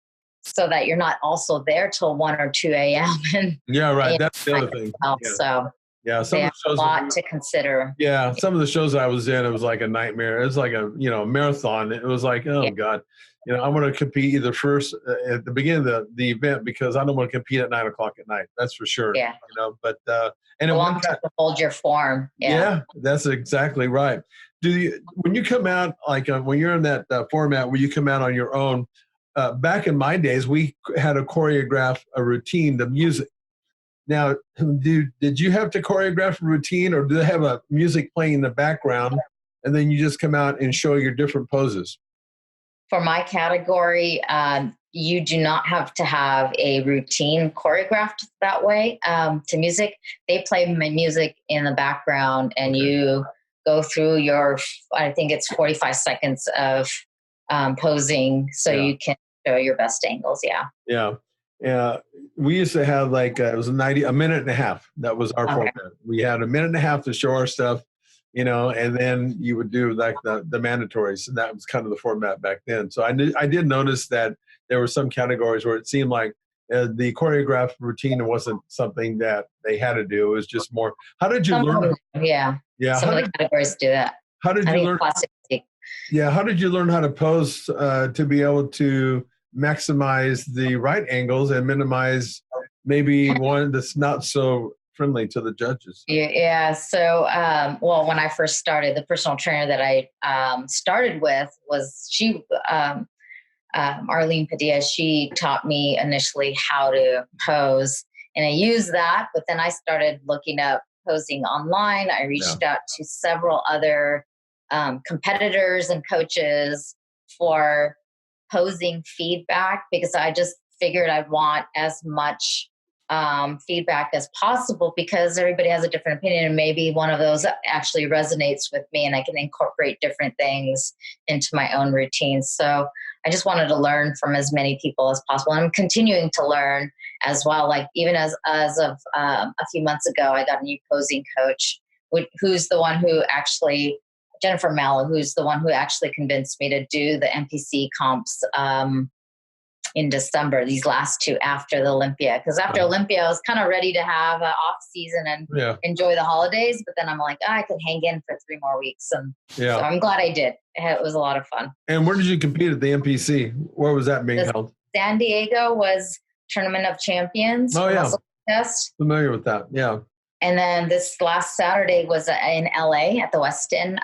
Speaker 3: so that you're not also there till 1 or 2 a.m. And,
Speaker 2: that's the other thing.
Speaker 3: So
Speaker 2: some of the shows,
Speaker 3: a lot to consider.
Speaker 2: Yeah, some of the shows that I was in, it was like a nightmare. It was like a marathon. It was like, oh God, I want to compete either first at the beginning of the event because I don't want to compete at 9 o'clock at night. That's for sure.
Speaker 3: Yeah.
Speaker 2: But and
Speaker 3: a long time to hold your form.
Speaker 2: Yeah, that's exactly right. When you come out, like when you're in that format where you come out on your own? Back in my days, we had to choreograph a routine, the music. Now, did you have to choreograph a routine, or do they have a music playing in the background, and then you just come out and show your different poses?
Speaker 3: For my category, you do not have to have a routine choreographed that way to music. They play my music in the background, and you go through I think it's 45 seconds of posing, so you can show your best angles.
Speaker 2: Yeah. We used to have it was a minute and a half. That was our format. We had a minute and a half to show our stuff, and then you would do like the mandatories, and that was kind of the format back then. So I did notice that there were some categories where it seemed like the choreographed routine wasn't something that they had to do. It was just more. How did you learn?
Speaker 3: Yeah. Some of the categories do that.
Speaker 2: How did you learn? Yeah. How did you learn how to pose to be able to maximize the right angles and minimize maybe one that's not so friendly to the judges?
Speaker 3: Yeah. So, when I first started, the personal trainer that I started with was Arlene Padilla. She taught me initially how to pose, and I used that, but then I started looking up posing online. I reached out to several other competitors and coaches for posing feedback, because I just figured I'd want as much feedback as possible, because everybody has a different opinion, and maybe one of those actually resonates with me and I can incorporate different things into my own routine. So I just wanted to learn from as many people as possible. And I'm continuing to learn as well. Like even as of a few months ago, I got a new posing coach, who's the one who actually, Jennifer Mallow, who's the one who actually convinced me to do the NPC comps in December, these last two after the Olympia. Because after Olympia, I was kind of ready to have an off season and enjoy the holidays. But then I'm like, I could hang in for 3 more weeks. And so I'm glad I did. It was a lot of fun.
Speaker 2: And where did you compete at the NPC? Where was that being held?
Speaker 3: San Diego was Tournament of Champions.
Speaker 2: Oh, yeah.
Speaker 3: Test.
Speaker 2: Familiar with that. Yeah.
Speaker 3: And then this last Saturday was in LA at the Westin.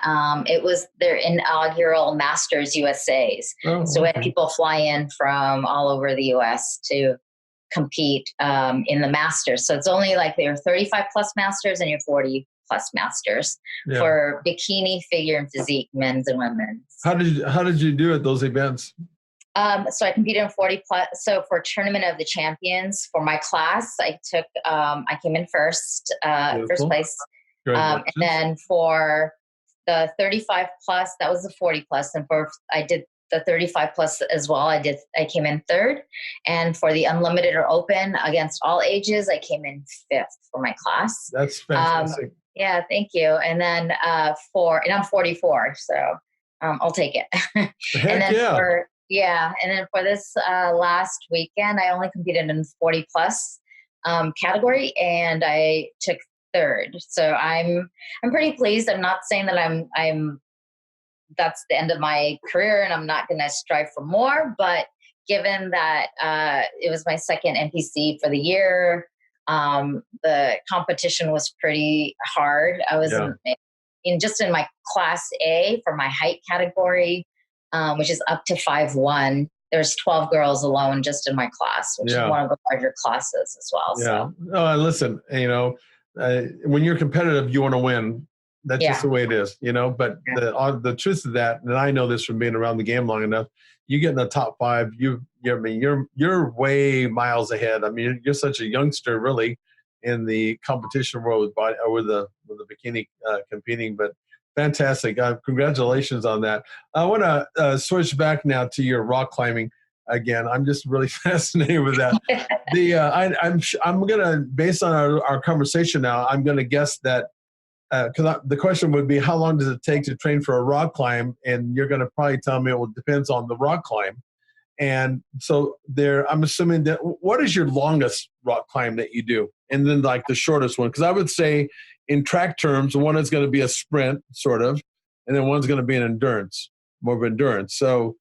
Speaker 3: It was their inaugural Masters USAs. So we had people fly in from all over the US to compete in the Masters. So it's only like there are 35 plus Masters and you're 40 plus masters for bikini, figure, and physique, men's and women's.
Speaker 2: How did you do at those events?
Speaker 3: So I competed in 40 plus. So for Tournament of the Champions for my class, I came in first place. And then for the 35 plus, that was the 40 plus. And I did the 35 plus as well. I came in third. And for the unlimited or open against all ages, I came in fifth for my class.
Speaker 2: That's fantastic.
Speaker 3: Yeah, thank you. And then and I'm 44, so I'll take it.
Speaker 2: Heck
Speaker 3: and then
Speaker 2: yeah.
Speaker 3: And then for this last weekend, I only competed in 40 plus category, and I took third. So I'm pretty pleased. I'm not saying that I'm that's the end of my career and I'm not going to strive for more, but given that it was my second NPC for the year, the competition was pretty hard. I was in my class A for my height category, which is up to 5'1". There's 12 girls alone just in my class, which is one of the larger classes as well.
Speaker 2: Yeah. So. Listen, when you're competitive, you want to win. That's just the way it is, but the truth of that, and I know this from being around the game long enough, you get in the top 5, you're way miles ahead. I mean, you're such a youngster really in the competition world with the bikini competing, but fantastic. Congratulations on that. I want to switch back now to your rock climbing again. I'm just really fascinated with that. I'm going to, based on our conversation now, I'm going to guess that because the question would be, how long does it take to train for a rock climb? And you're going to probably tell me, well, it depends on the rock climb. And so I'm assuming that, what is your longest rock climb that you do? And then like the shortest one? Because I would say in track terms, one is going to be a sprint sort of, and then one's going to be an endurance, more of endurance. So,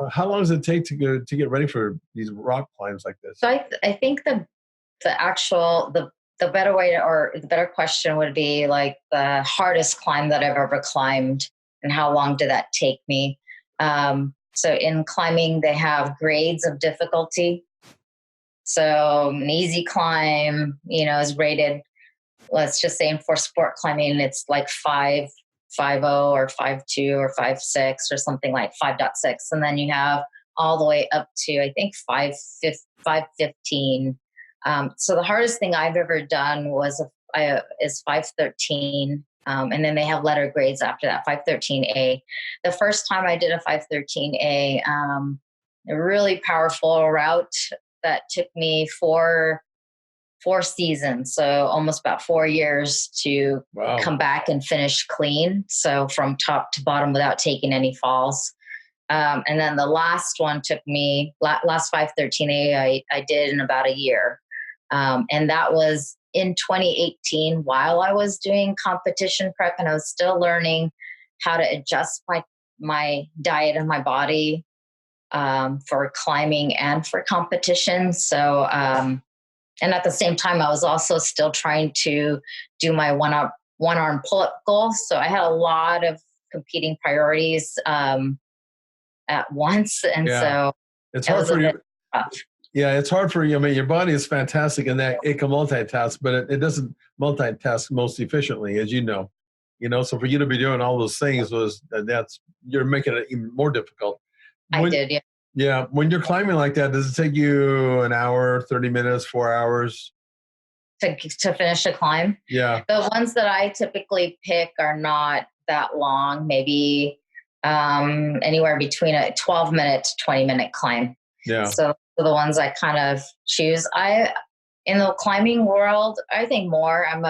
Speaker 2: how long does it take to get ready for these rock climbs like this?
Speaker 3: So I think the better way or the better question would be like the hardest climb that I've ever climbed and how long did that take me? So in climbing, they have grades of difficulty. So an easy climb, is rated, let's just say for sport climbing, it's like 5.0 or 5.2 or 5.6 or something like 5.6. And then you have all the way up to, I think 5.15. So the hardest thing I've ever done is 5.13. And then they have letter grades after that, 5.13A. The first time I did a 5.13A, a really powerful route that took me four seasons. So almost about 4 years to come back and finish clean. So from top to bottom without taking any falls. And then the last one took me, last 5.13A, I did in about a year. And that was in 2018 while I was doing competition prep, and I was still learning how to adjust my diet and my body for climbing and for competition. So, and at the same time, I was also still trying to do my one arm pull-up goal. So I had a lot of competing priorities at once. And so
Speaker 2: it's hard for you. Yeah, it's hard for you. I mean, your body is fantastic in that it can multitask, but it doesn't multitask most efficiently, as you know. So for you to be doing all those things you're making it even more difficult.
Speaker 3: I did, yeah.
Speaker 2: Yeah. When you're climbing like that, does it take you an hour, 30 minutes, 4 hours?
Speaker 3: To finish a climb?
Speaker 2: Yeah.
Speaker 3: The ones that I typically pick are not that long, maybe anywhere between a 12-minute to 20-minute climb.
Speaker 2: Yeah.
Speaker 3: So the ones I kind of choose. In the climbing world, I think more. I'm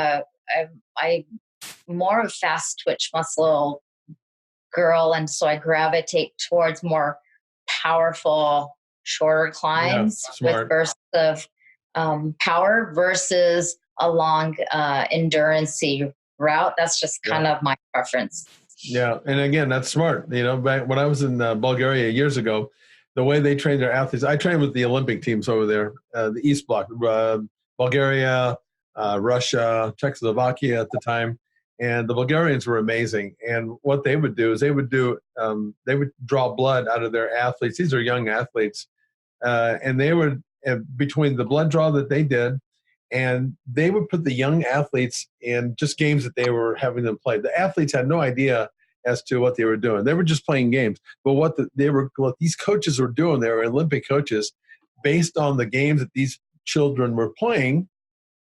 Speaker 3: more of a fast twitch muscle girl, and so I gravitate towards more powerful, shorter climbs with bursts of power versus a long endurance-y route. That's just kind of my preference.
Speaker 2: Yeah, and again, that's smart. Back when I was in Bulgaria years ago, the way they train their athletes, I trained with the Olympic teams over there, the East Bloc, Bulgaria, Russia, Czechoslovakia at the time, and the Bulgarians were amazing. And what they would do is they would draw blood out of their athletes. These are young athletes, and they would, between the blood draw that they did and they would put the young athletes in just games that they were having them play. The athletes had no idea as to what they were doing. They were just playing games. But what these coaches were doing, they were Olympic coaches, based on the games that these children were playing,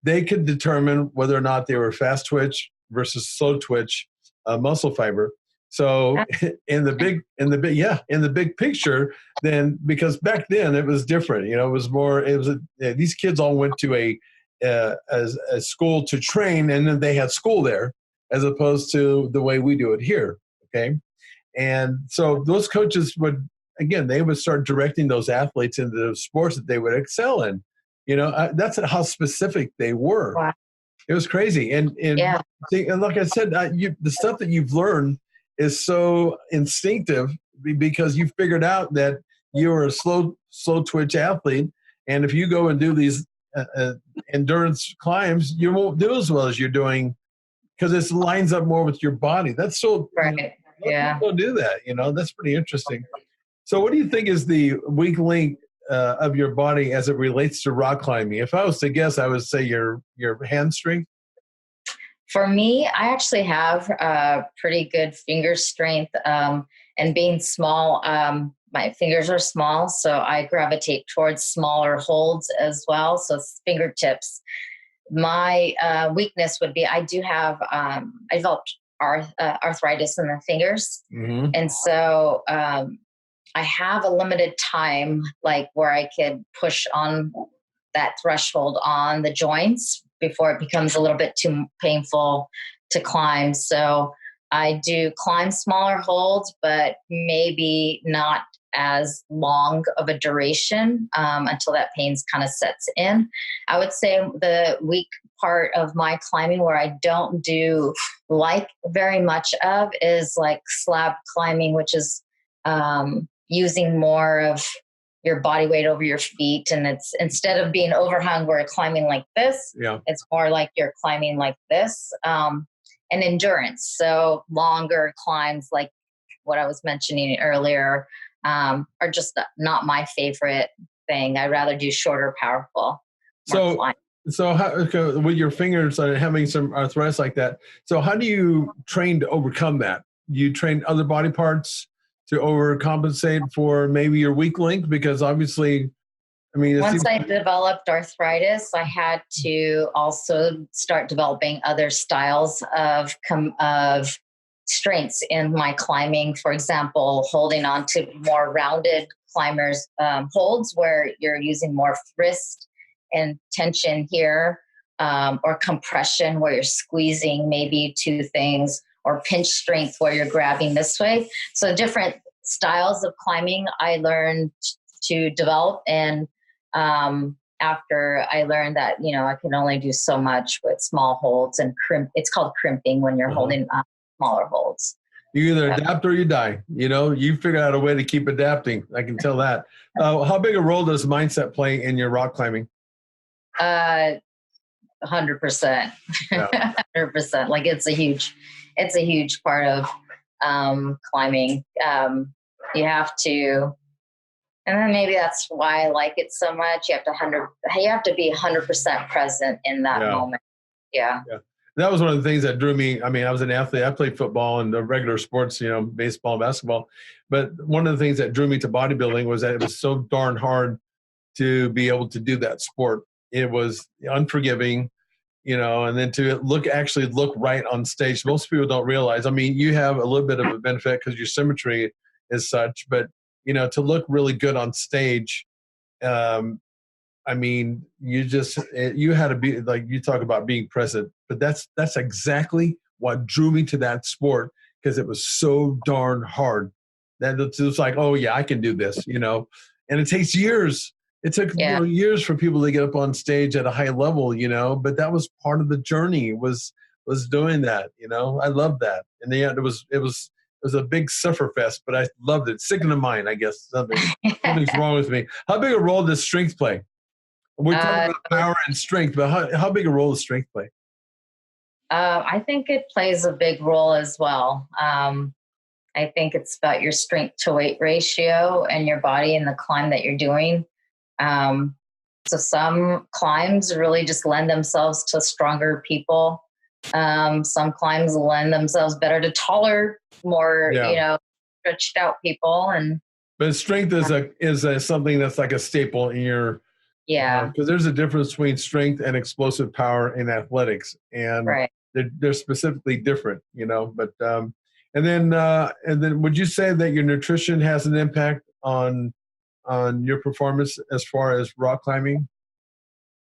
Speaker 2: they could determine whether or not they were fast twitch versus slow twitch muscle fiber. So in the big picture, then, because back then it was different, these kids all went to a school to train, and then they had school there, as opposed to the way we do it here. Okay. And so those coaches would start directing those athletes into the sports that they would excel in. That's how specific they were.
Speaker 3: Wow.
Speaker 2: It was crazy. And like I said, the stuff that you've learned is so instinctive, because you figured out that you're a slow twitch athlete. And if you go and do these endurance climbs, you won't do as well as you're doing, because it lines up more with your body. That's so
Speaker 3: right.
Speaker 2: People do that. That's pretty interesting. So what do you think is the weak link of your body as it relates to rock climbing? If I was to guess, I would say your hand strength.
Speaker 3: For me, I actually have pretty good finger strength, and being small, my fingers are small, so I gravitate towards smaller holds as well. So fingertips. My weakness would be I do have I developed arthritis in the fingers,
Speaker 2: Mm-hmm.
Speaker 3: and so I have a limited time, like where I could push on that threshold on the joints before it becomes a little bit too painful to climb. So I do climb smaller holds, but maybe not as long of a duration until that pain kind of sets in. I would say the weak part of my climbing, where I don't do like very much of, is like slab climbing, which is using more of your body weight over your feet. And it's, instead of being overhung where you're climbing like this, it's more like you're climbing like this. And endurance. So longer climbs, like what I was mentioning earlier, are just not my favorite thing. I'd rather do shorter, powerful.
Speaker 2: So how, with your fingers having some arthritis like that, so how do you train to overcome that? You train other body parts to overcompensate for maybe your weak link? Because obviously, I mean,
Speaker 3: once I developed arthritis, I had to also start developing other styles of strengths in my climbing. For example, holding on to more rounded climbers holds, where you're using more wrist and tension here, or compression where you're squeezing maybe two things, or pinch strength where you're grabbing this way. So different styles of climbing I learned to develop. And after I learned that, I can only do so much with small holds and it's called crimping when you're holding smaller holds.
Speaker 2: You either adapt or you die. You figure out a way to keep adapting. I can tell that. How big a role does mindset play in your rock climbing?
Speaker 3: 100%. 100%. Like it's a huge part of climbing. You have to, and then maybe that's why I like it so much. You have to be 100% present in that moment. Yeah.
Speaker 2: That was one of the things that drew me. I mean, I was an athlete. I played football and the regular sports, baseball, basketball. But one of the things that drew me to bodybuilding was that it was so darn hard to be able to do that sport. It was unforgiving, and then to actually look right on stage. Most people don't realize. I mean, you have a little bit of a benefit because your symmetry is such, but to look really good on stage, I mean, you had to be, like, you talk about being present, but that's exactly what drew me to that sport, because it was so darn hard that it's like, oh yeah, I can do this, and it takes years. It took years for people to get up on stage at a high level, but that was part of the journey, was doing that, I loved that. And it was a big suffer fest, but I loved it. Sickened to mind, I guess. Something's wrong with me. How big a role does strength play? We're talking about power and strength, but how big a role does strength play?
Speaker 3: I think it plays a big role as well. I think it's about your strength to weight ratio and your body and the climb that you're doing. So some climbs really just lend themselves to stronger people. Some climbs lend themselves better to taller, more, stretched out people. And
Speaker 2: but strength is something that's like a staple in your, because there's a difference between strength and explosive power in athletics, and
Speaker 3: right.
Speaker 2: they're specifically different, But and then would you say that your nutrition has an impact on your performance as far as rock climbing?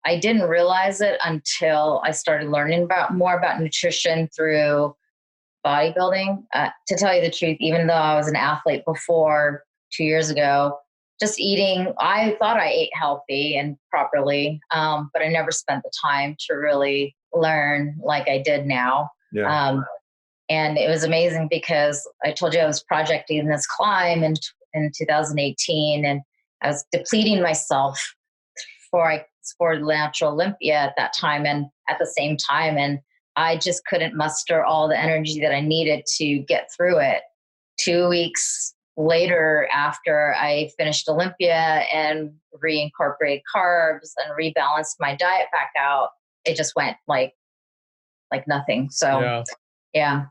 Speaker 3: I didn't realize it until I started learning more about nutrition through bodybuilding. To tell you the truth, even though I was an athlete before 2 years ago, just eating, I thought I ate healthy and properly, but I never spent the time to really learn like I did now.
Speaker 2: Yeah.
Speaker 3: And it was amazing because I told you I was projecting this climb in 2018, and I was depleting myself for Natural Olympia at that time and at the same time. And I just couldn't muster all the energy that I needed to get through it. 2 weeks later, after I finished Olympia and reincorporated carbs and rebalanced my diet back out, it just went like nothing. So yeah.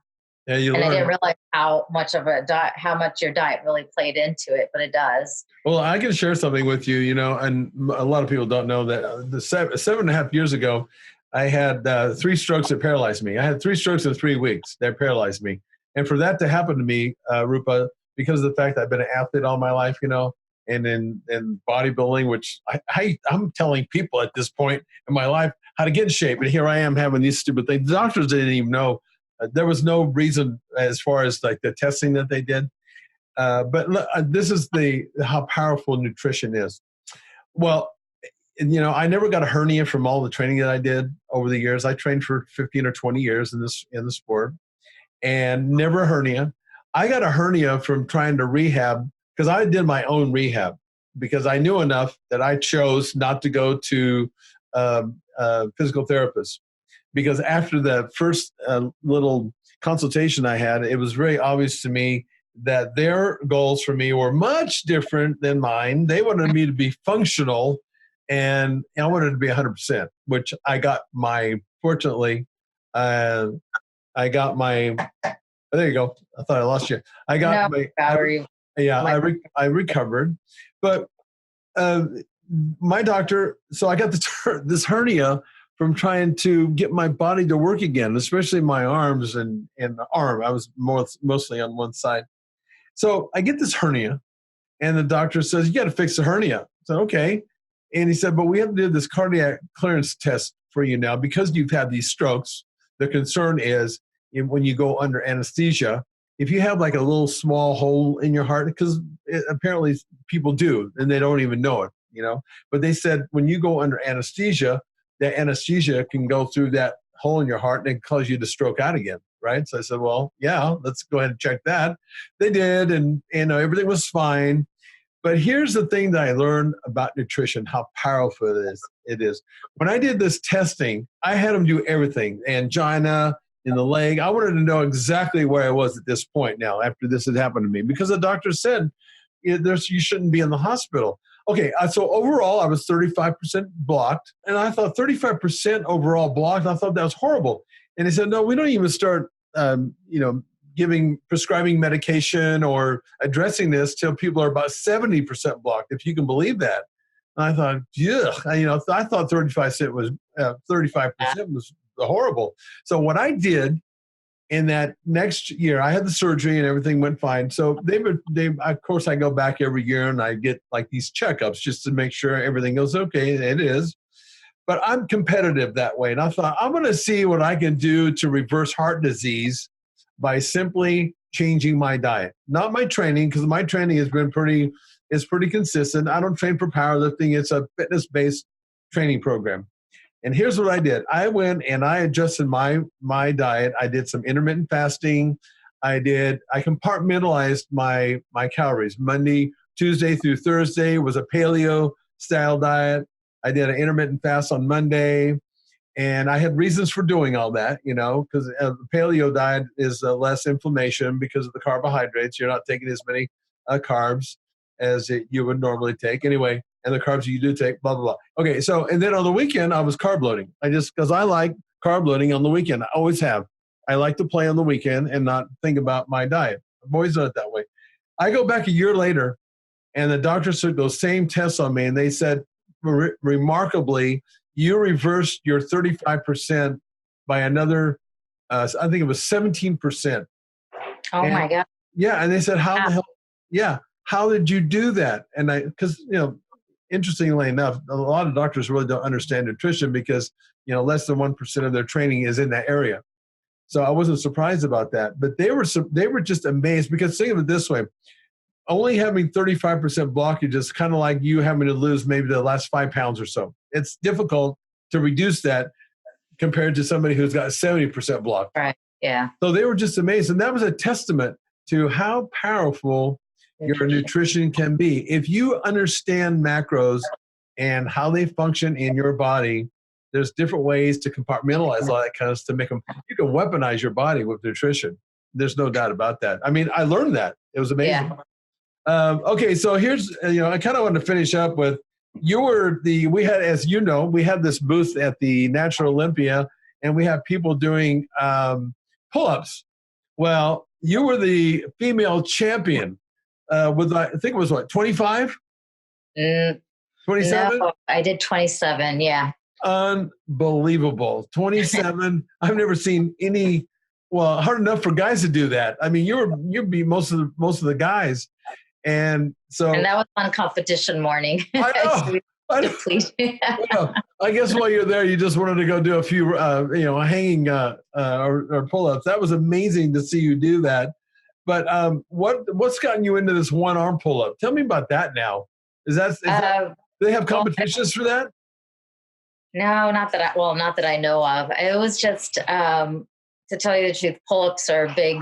Speaker 2: Yeah,
Speaker 3: and I didn't realize how much your diet really played into it, but it does.
Speaker 2: Well, I can share something with you, and a lot of people don't know that the 7.5 years ago, I had 3 strokes that paralyzed me. I had 3 strokes in 3 weeks that paralyzed me. And for that to happen to me, Rupa, because of the fact that I've been an athlete all my life, and in bodybuilding, which I'm telling people at this point in my life how to get in shape. And here I am having these stupid things. The doctors didn't even know. There was no reason as far as like the testing that they did. But this is how powerful nutrition is. Well, I never got a hernia from all the training that I did over the years. I trained for 15 or 20 years in the sport, and never a hernia. I got a hernia from trying to rehab, because I did my own rehab, because I knew enough that I chose not to go to physical therapists. Because after the first little consultation I had, it was very obvious to me that their goals for me were much different than mine. They wanted me to be functional, and I wanted to be 100%, which I got fortunately, I got my, there you go. I thought I lost you. I got my battery. I recovered. But my doctor, so I got this hernia from trying to get my body to work again, especially my arms and the arm. I was mostly on one side. So I get this hernia, and the doctor says, you got to fix the hernia. I said, okay. And he said, but we have to do this cardiac clearance test for you now because you've had these strokes. The concern is when you go under anesthesia, if you have like a little small hole in your heart, because apparently people do, and they don't even know it, But they said when you go under anesthesia, that anesthesia can go through that hole in your heart and cause you to stroke out again, right? So I said, well, yeah, let's go ahead and check that. They did, and everything was fine. But here's the thing that I learned about nutrition, how powerful it is. When I did this testing, I had them do everything, angina in the leg. I wanted to know exactly where I was at this point now after this had happened to me, because the doctor said, you shouldn't be in the hospital. Okay, so overall, I was 35% blocked, and I thought 35% overall blocked. I thought that was horrible. And he said, no, we don't even start, prescribing medication or addressing this till people are about 70% blocked, if you can believe that. And I thought, yeah, I thought 35% was horrible. So what I did in that next year, I had the surgery and everything went fine. So of course, I go back every year and I get like these checkups just to make sure everything goes okay. And it is. But I'm competitive that way. And I thought, I'm going to see what I can do to reverse heart disease by simply changing my diet. Not my training, because my training has been pretty consistent. I don't train for powerlifting. It's a fitness-based training program. And here's what I did. I went and I adjusted my diet. I did some intermittent fasting. I compartmentalized my calories. Monday, Tuesday through Thursday was a paleo style diet. I did an intermittent fast on Monday. And I had reasons for doing all that, because the paleo diet is less inflammation because of the carbohydrates. You're not taking as many carbs as you would normally take. Anyway, and the carbs you do take, blah, blah, blah. Okay, so, and then on the weekend, I was carb loading. Because I like carb loading on the weekend. I always have. I like to play on the weekend and not think about my diet. I've always done it that way. I go back a year later, and the doctors took those same tests on me, and they said, remarkably, you reversed your 35% by another, I think it was 17%.
Speaker 3: Oh, my God.
Speaker 2: Yeah, and they said, how the hell, how did you do that? And because, interestingly enough, a lot of doctors really don't understand nutrition because, less than 1% of their training is in that area. So I wasn't surprised about that. But they were just amazed because think of it this way. Only having 35% blockage is kind of like you having to lose maybe the last 5 pounds or so. It's difficult to reduce that compared to somebody who's got 70% block.
Speaker 3: Right, yeah.
Speaker 2: So they were just amazed. And that was a testament to how powerful your nutrition can be. If you understand macros and how they function in your body, there's different ways to compartmentalize all that kind of stuff to make them, you can weaponize your body with nutrition. There's no doubt about that. I mean, I learned that. It was amazing. Yeah. Okay, so here's, I kind of want to finish up with, we had this booth at the Natural Olympia, and we have people doing pull-ups. Well, you were the female champion with, I think it was 25? 27?
Speaker 3: No, I did 27, yeah.
Speaker 2: Unbelievable. 27. I've never seen hard enough for guys to do that. I mean, you'd be most of the guys. And that was on competition morning. I know. Well, I guess while you're there, you just wanted to go do a few, hanging or pull-ups. That was amazing to see you do that. But what's gotten you into this one-arm pull-up? Tell me about that now. Do they have competitions for that?
Speaker 3: No, not that I know of. It was just, to tell you the truth, pull-ups are a big,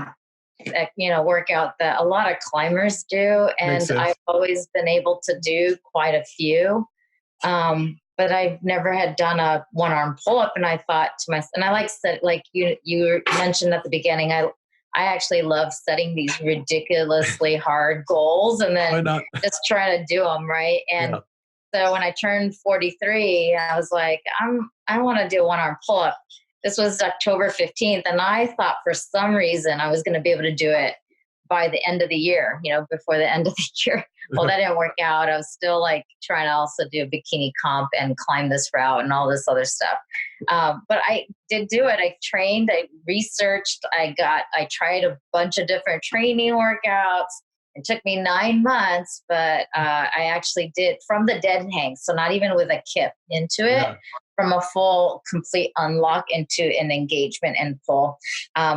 Speaker 3: workout that a lot of climbers do. And I've always been able to do quite a few. But I've never had done a one-arm pull-up. And I thought to myself, and I like you mentioned at the beginning, I actually love setting these ridiculously hard goals and then just trying to do them, right? And so when I turned 43, I was like, I want to do a one-arm pull-up. This was October 15th, and I thought for some reason I was going to be able to do it by the end of the year, before the end of the year. Well, that didn't work out. I was still trying to also do a bikini comp and climb this route and all this other stuff. But I did do it. I trained, I researched, I tried a bunch of different training workouts. It took me 9 months, but I actually did from the dead hang. So not even with a kip into it, from a full complete unlock into an engagement and pull.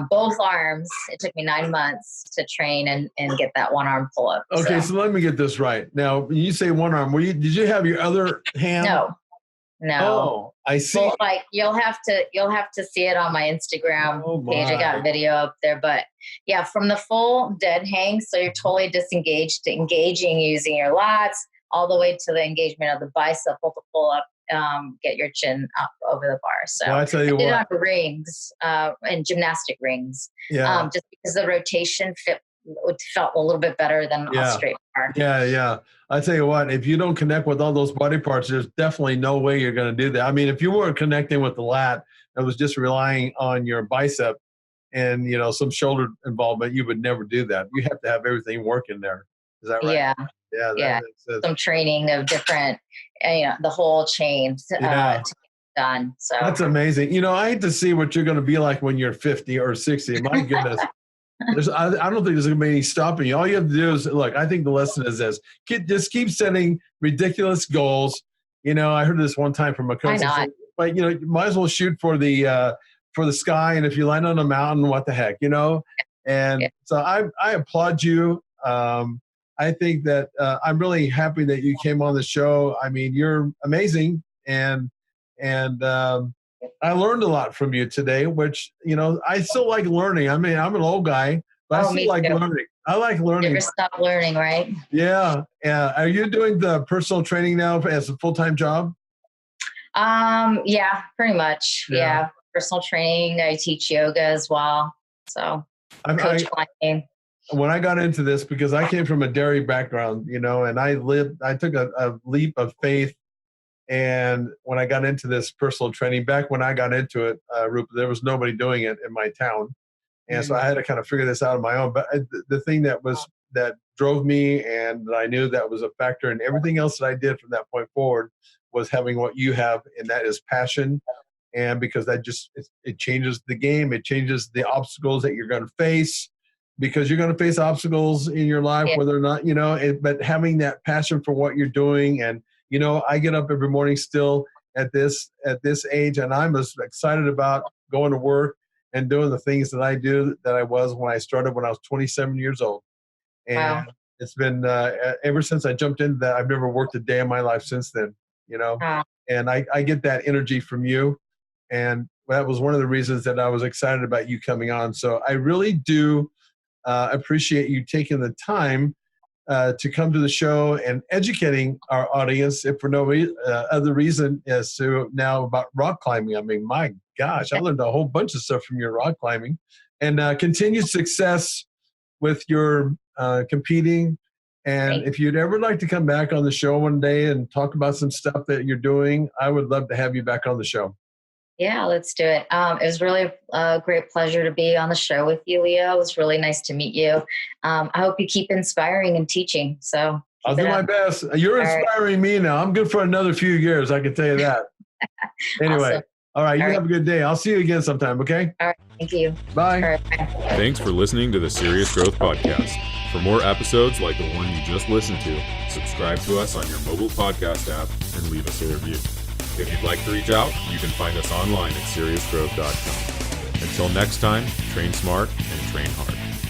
Speaker 3: Both arms, it took me 9 months to train and get that one arm pull up.
Speaker 2: Okay, so let me get this right. Now, when you say one arm, did you have your other hand?
Speaker 3: No.
Speaker 2: Oh, I see.
Speaker 3: Well, you'll have to see it on my Instagram page. I got video up there, but yeah, from the full dead hang, so you're totally disengaged to engaging using your lats, all the way to the engagement of the bicep, pull up, get your chin up over the bar. So
Speaker 2: I tell you
Speaker 3: I did it on rings, and gymnastic rings, just because the rotation felt a little bit better than a straight bar.
Speaker 2: Yeah. I tell you what, if you don't connect with all those body parts, there's definitely no way you're going to do that. I mean, if you weren't connecting with the lat, it was just relying on your bicep and, some shoulder involvement, you would never do that. You have to have everything working there. Is that right?
Speaker 3: Yeah. Some training of different, the whole chain to get done. So
Speaker 2: that's amazing. I hate to see what you're going to be like when you're 50 or 60. My goodness. I don't think there's going to be any stopping you. All you have to do is, look, I think the lesson is this. Just keep setting ridiculous goals. I heard this one time from a coach. But, you might as well shoot for the sky. And if you land on a mountain, what the heck, And so I applaud you. I think that I'm really happy that you came on the show. I mean, you're amazing. And I learned a lot from you today, which, I still like learning. I mean, I'm an old guy, but I still like learning. I like learning.
Speaker 3: Never stop learning, right?
Speaker 2: Yeah. Are you doing the personal training now as a full-time job?
Speaker 3: Yeah, pretty much. Yeah. Personal training. I teach yoga as well. So coach climbing.
Speaker 2: when I got into this, because I came from a dairy background, you know, and I took a leap of faith. And when I got into this personal training, back when I got into it, Rupa, there was nobody doing it in my town. And so I had to kind of figure this out on my own. But the thing that drove me, and that I knew that was a factor in everything else that I did from that point forward, was having what you have, and that is passion. And because that just, it changes the game. It changes the obstacles that you're going to face, because you're going to face obstacles in your life, whether or not, you know, but having that passion for what you're doing. And, you know, I get up every morning still at this age, and I'm as excited about going to work and doing the things that I do that I was when I started when I was 27 years old. And it's been, ever since I jumped into that, I've never worked a day in my life since then, you know. And I get that energy from you. And that was one of the reasons that I was excited about you coming on. So I really do appreciate you taking the time to come to the show and educating our audience, if for no other reason as to now about rock climbing. I mean, my gosh, I learned a whole bunch of stuff from your rock climbing, and continued success with your competing. And if you'd ever like to come back on the show one day and talk about some stuff that you're doing, I would love to have you back on the show.
Speaker 3: Yeah, let's do it. It was really a great pleasure to be on the show with you, Leo. It was really nice to meet you. I hope you keep inspiring and teaching. So
Speaker 2: I'll do my best. You're inspiring me now. I'm good for another few years, I can tell you that. Anyway, awesome. All right, you have a good day. I'll see you again sometime, okay?
Speaker 3: All right, thank you.
Speaker 2: Bye.
Speaker 3: All right, bye.
Speaker 1: Thanks for listening to the Serious Growth Podcast. For more episodes like the one you just listened to, subscribe to us on your mobile podcast app and leave us a review. If you'd like to reach out, you can find us online at seriousgrowth.com. Until next time, train smart and train hard.